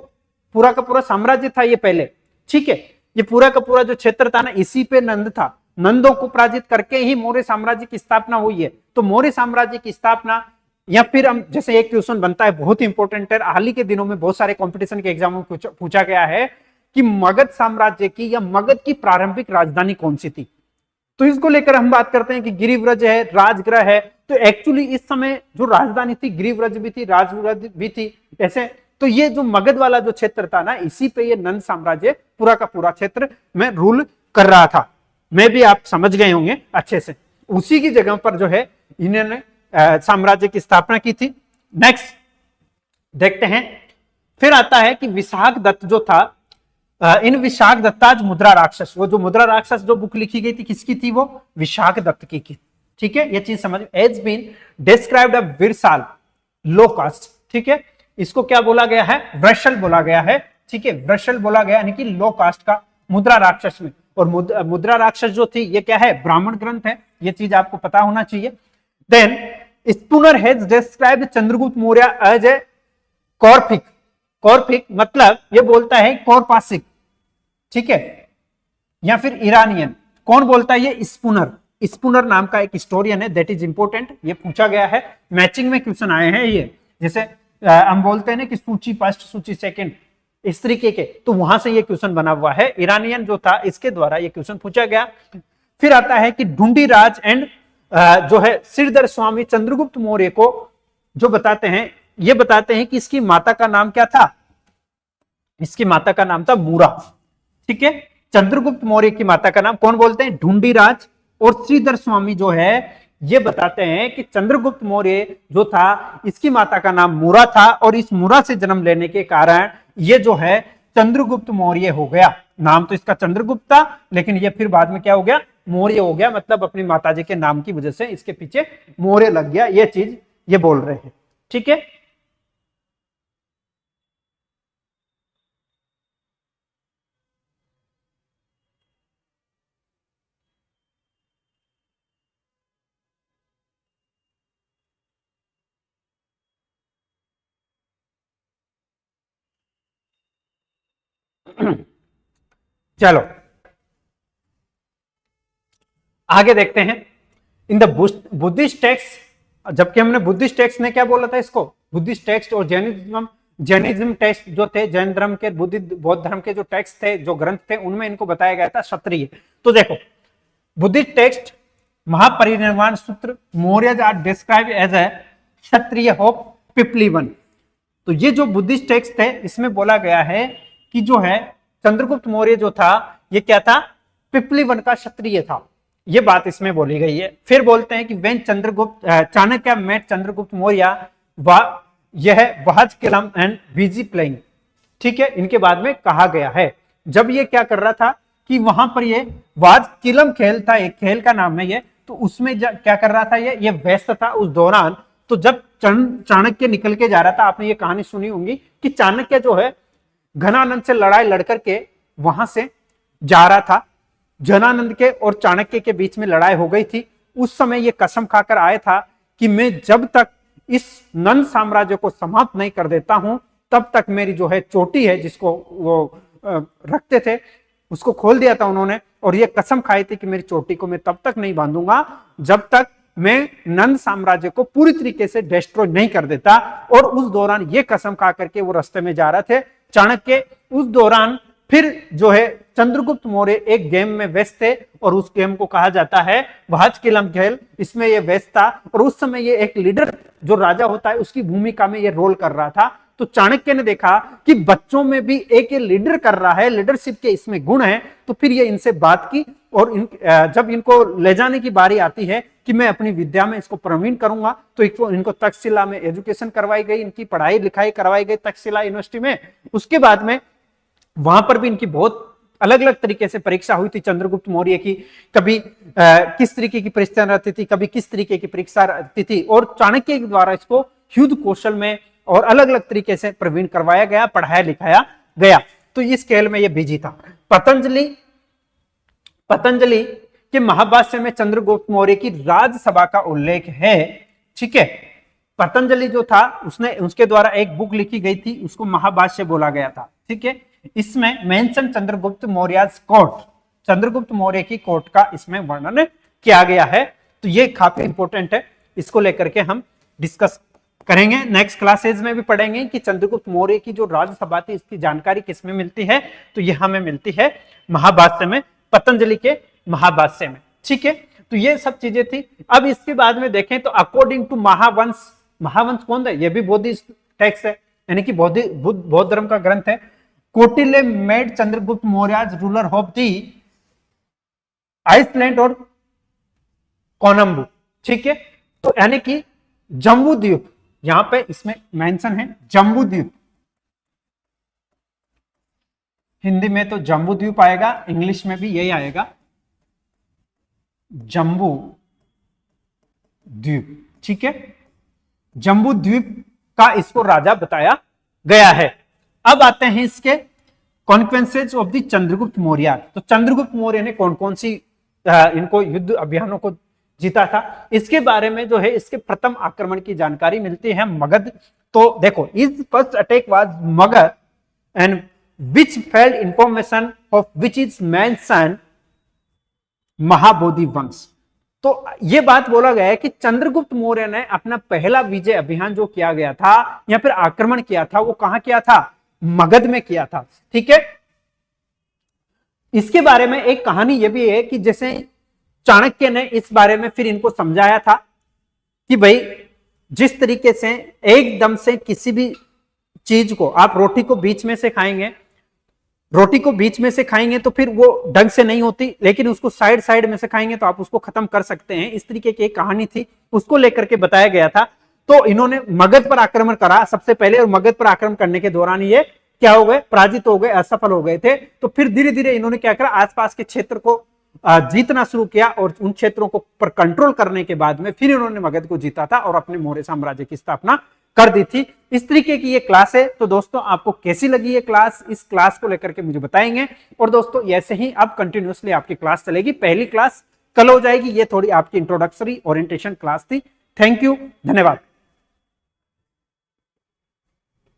पूरा का पूरा साम्राज्य था ये पहले, ठीक है। ये पूरा का पूरा जो क्षेत्र था ना, इसी पे नंद था, नंदों को पराजित करके ही मौर्य साम्राज्य की स्थापना हुई है। तो मौर्य साम्राज्य की स्थापना, या फिर हम जैसे एक क्वेश्चन बनता है बहुत इंपॉर्टेंट है, हाल ही के दिनों में बहुत सारे कंपटीशन के एग्जामों में पूछा गया है कि मगध साम्राज्य की या मगध की प्रारंभिक राजधानी कौन सी थी। तो इसको लेकर हम बात करते हैं कि गिरिव्रज है, राजगृह है, तो एक्चुअली इस समय जो राजधानी थी गिरिव्रज भी थी, राजव्रज भी थी, ऐसे। तो ये जो मगध वाला जो क्षेत्र था ना, इसी पे ये नंद साम्राज्य पूरा का पूरा क्षेत्र में रूल कर रहा था। मैं भी आप समझ गए होंगे अच्छे से, उसी की जगह पर जो है इन्होंने साम्राज्य की स्थापना की थी। नेक्स्ट देखते हैं, फिर आता है कि विशाख दत्त जो था, इन विशाख दत्ताज मुद्रा राक्षस, वो जो मुद्रा राक्षस जो बुक लिखी गई थी किसकी थी, वो विशाख दत्त की, ठीक है। ये चीज समझ, as been described a Vrishala low caste, ठीक है। इसको क्या बोला गया है, वृषल बोला गया है, ठीक है, वृषल बोला गया, यानी कि लो कास्ट का मुद्रा राक्षस में। और मुद्रा राक्षस जो थी ये क्या है, ब्राह्मण ग्रंथ है, ये चीज आपको पता होना चाहिए। Then Spooner has described Chandragupta Maurya as a कॉर्फिक, कॉर्फिक मतलब ये बोलता है कौरपासिक, ठीक है, या फिर ईरानियन। कौन बोलता है ये, स्पूनर, स्पूनर नाम का एक हिस्टोरियन है, दैट इज इंपॉर्टेंट, ये पूछा गया है, मैचिंग में क्वेश्चन आए हैं ये। जैसे हम बोलते हैं ना कि सूची फर्स्ट सूची सेकंड, इस तरीके के, तो वहां से ये क्वेश्चन बना हुआ है। ईरानियन जो था इसके द्वारा ये क्वेश्चन पूछा गया। फिर आता है कि ढूंढीराज एंड जो है श्रीधर स्वामी चंद्रगुप्त मौर्य को जो बताते हैं, ये बताते हैं कि इसकी माता का नाम क्या था, इसकी माता का नाम था मूरा, ठीक है। चंद्रगुप्त मौर्य की माता का नाम कौन बोलते हैं, ढूंढीराज। और श्रीधर स्वामी जो है ये बताते हैं कि चंद्रगुप्त मौर्य जो था इसकी माता का नाम मूरा था, और इस मूरा से जन्म लेने के कारण ये जो है चंद्रगुप्त मौर्य हो गया। नाम तो इसका चंद्रगुप्त था, लेकिन ये फिर बाद में क्या हो गया, मौर्य हो गया, मतलब अपनी माताजी के नाम की वजह से इसके पीछे मौर्य लग गया, ये चीज ये बोल रहे हैं, ठीक है। चलो आगे देखते हैं। इन द बुद्धिस्ट टेक्स्ट, जबकि हमने बुद्धिस्ट टेक्स्ट ने क्या बोला था इसको, बुद्धिस्ट टेक्स्ट और जैनिज्म टेक्स्ट जो थे, जैन धर्म के बौद्ध धर्म के जो टेक्स्ट थे, जो ग्रंथ थे, उनमें इनको बताया गया था क्षत्रिय। तो देखो Buddhist text Mahaparinirvana Sutra, Maurya are describe as a Kshatriya of Pipplivana. तो ये जो बुद्धिस्ट टेक्स्ट थे इसमें बोला गया है कि जो है चंद्रगुप्त मौर्य जो था ये क्या था, पिपलीवन का क्षत्रिय था, ये बात इसमें बोली गई है। फिर बोलते हैं कि वेन चंद्रगुप्त चाणक्य मेट चंद्रगुप्त मौर्य, यह वहज किलम एंड बीजी प्लेइंग, ठीक है, इनके बाद में कहा गया है। जब ये क्या कर रहा था कि वहां पर ये वाज किलम खेल था, एक खेल का नाम है ये, तो उसमें क्या कर रहा था ये व्यस्त था उस दौरान। तो जब चाणक्य निकल के जा रहा था, आपने ये कहानी सुनी होगी कि चाणक्य जो है घनानंद से लड़ाई लड़कर के वहां से जा रहा था, जनानंद के और चाणक्य के बीच में लड़ाई हो गई थी। उस समय ये कसम खाकर आया था कि मैं जब तक इस नंद साम्राज्य को समाप्त नहीं कर देता हूं तब तक मेरी जो है चोटी है, जिसको वो रखते थे, उसको खोल दिया था उन्होंने, और ये कसम खाई थी कि मेरी चोटी को मैं तब तक नहीं बांधूंगा जब तक मैं नंद साम्राज्य को पूरी तरीके से डिस्ट्रॉय नहीं कर देता। और उस दौरान ये कसम खा करके वो रास्ते में जा रहे थे चाणक्य। उस दौरान फिर जो है चंद्रगुप्त मौर्य एक गेम में व्यस्त थे, और उस गेम को कहा जाता है वहज किलम खेल, इसमें ये व्यस्त था। और उस समय ये एक लीडर जो राजा होता है उसकी भूमिका में ये रोल कर रहा था। तो तो चाणक्य ने देखा कि बच्चों में भी एक लीडर कर रहा है, लीडरशिप के इसमें गुण है, तो फिर ये इनसे बात की और जब इनको ले जाने की बारी आती है कि मैं अपनी विद्या में इसको प्रवीण करूंगा, तो इनको तक्षशिला में एजुकेशन करवाई गई, इनकी पढ़ाई लिखाई करवाई गई तक्षशिला यूनिवर्सिटी में। उसके बाद में वहां पर भी इनकी बहुत अलग अलग तरीके से परीक्षा हुई थी चंद्रगुप्त मौर्य की। कभी किस तरीके की परीक्षा रहती थी, कभी किस तरीके की परीक्षा रहती थी, और चाणक्य के द्वारा इसको युद्ध कौशल में और अलग अलग तरीके से प्रवीण करवाया गया, पढ़ाया लिखाया गया। तो इस खेल में यह बिजी था। पतंजलि के महाभाष्य में चंद्रगुप्त मौर्य की राजसभा का उल्लेख है। ठीक है, पतंजलि जो था उसके द्वारा एक बुक लिखी गई थी, उसको महाभाष्य बोला गया था। ठीक है, इसमें मेंशन चंद्रगुप्त मौर्य कोर्ट, चंद्रगुप्त मौर्य की कोर्ट का इसमें वर्णन किया गया है। तो ये काफी इंपॉर्टेंट है, इसको लेकर के हम डिस्कस करेंगे। नेक्स्ट क्लासेज में भी पढ़ेंगे कि चंद्रगुप्त मौर्य की जो राजसभा थी इसकी जानकारी किसमें मिलती है, तो ये हमें मिलती है महाभाष्य में, पतंजलि के महाभाष्य में। ठीक है, तो ये सब चीजें थी। अब इसके बाद में देखें तो अकॉर्डिंग टू महावंश, महावंश कौन है, ये भी बौद्धिस्ट टेक्स्ट है, यानी कि बौद्ध धर्म का ग्रंथ है। Kautilya made Chandragupta Maurya ruler of the island और कोलंबो। ठीक है, तो यानी कि जम्बू द्वीप, यहां पे इसमें मेंशन है जम्बू द्वीप, हिंदी में तो जम्बू द्वीप आएगा, इंग्लिश में भी यही आएगा जम्बू द्वीप। ठीक है, जम्बू द्वीप का इसको राजा बताया गया है। अब आते हैं इसके consequences of the Chandragupta Maurya. तो चंद्रगुप्त मौर्य ने कौन कौन सी इनको युद्ध अभियानों को जीता था, इसके बारे में जो है इसके प्रथम आक्रमण की जानकारी मिलती है मगध। तो देखो, is first attack was Magadh and which failed information of which is mention Mahabodhi वंश। तो यह बात बोला गया है कि चंद्रगुप्त मौर्य ने अपना पहला विजय अभियान जो किया गया था या फिर आक्रमण किया था, वो कहां किया था, मगध में किया था। ठीक है, इसके बारे में एक कहानी यह भी है कि जैसे चाणक्य ने इस बारे में फिर इनको समझाया था कि भाई जिस तरीके से एकदम से किसी भी चीज को आप रोटी को बीच में से खाएंगे, रोटी को बीच में से खाएंगे तो फिर वो ढंग से नहीं होती, लेकिन उसको साइड साइड में से खाएंगे तो आप उसको खत्म कर सकते हैं। इस तरीके की एक कहानी थी, उसको लेकर के बताया गया था। तो इन्होंने मगध पर आक्रमण करा सबसे पहले, और मगध पर आक्रमण करने के दौरान ये क्या हो गए, पराजित हो गए, असफल हो गए थे। तो फिर धीरे धीरे इन्होंने क्या करा, आसपास के क्षेत्र को जीतना शुरू किया, और उन क्षेत्रों को पर कंट्रोल करने के बाद में फिर इन्होंने मगध को जीता था और अपने मौर्य साम्राज्य की स्थापना कर दी थी। इस तरीके की ये क्लास है। तो दोस्तों आपको कैसी लगी ये क्लास, इस क्लास को लेकर के मुझे बताएंगे। और दोस्तों ऐसे ही अब कंटिन्यूअसली आपकी क्लास चलेगी, पहली क्लास कल हो जाएगी, ये थोड़ी आपकी इंट्रोडक्टरी ओरिएंटेशन क्लास थी। थैंक यू, धन्यवाद।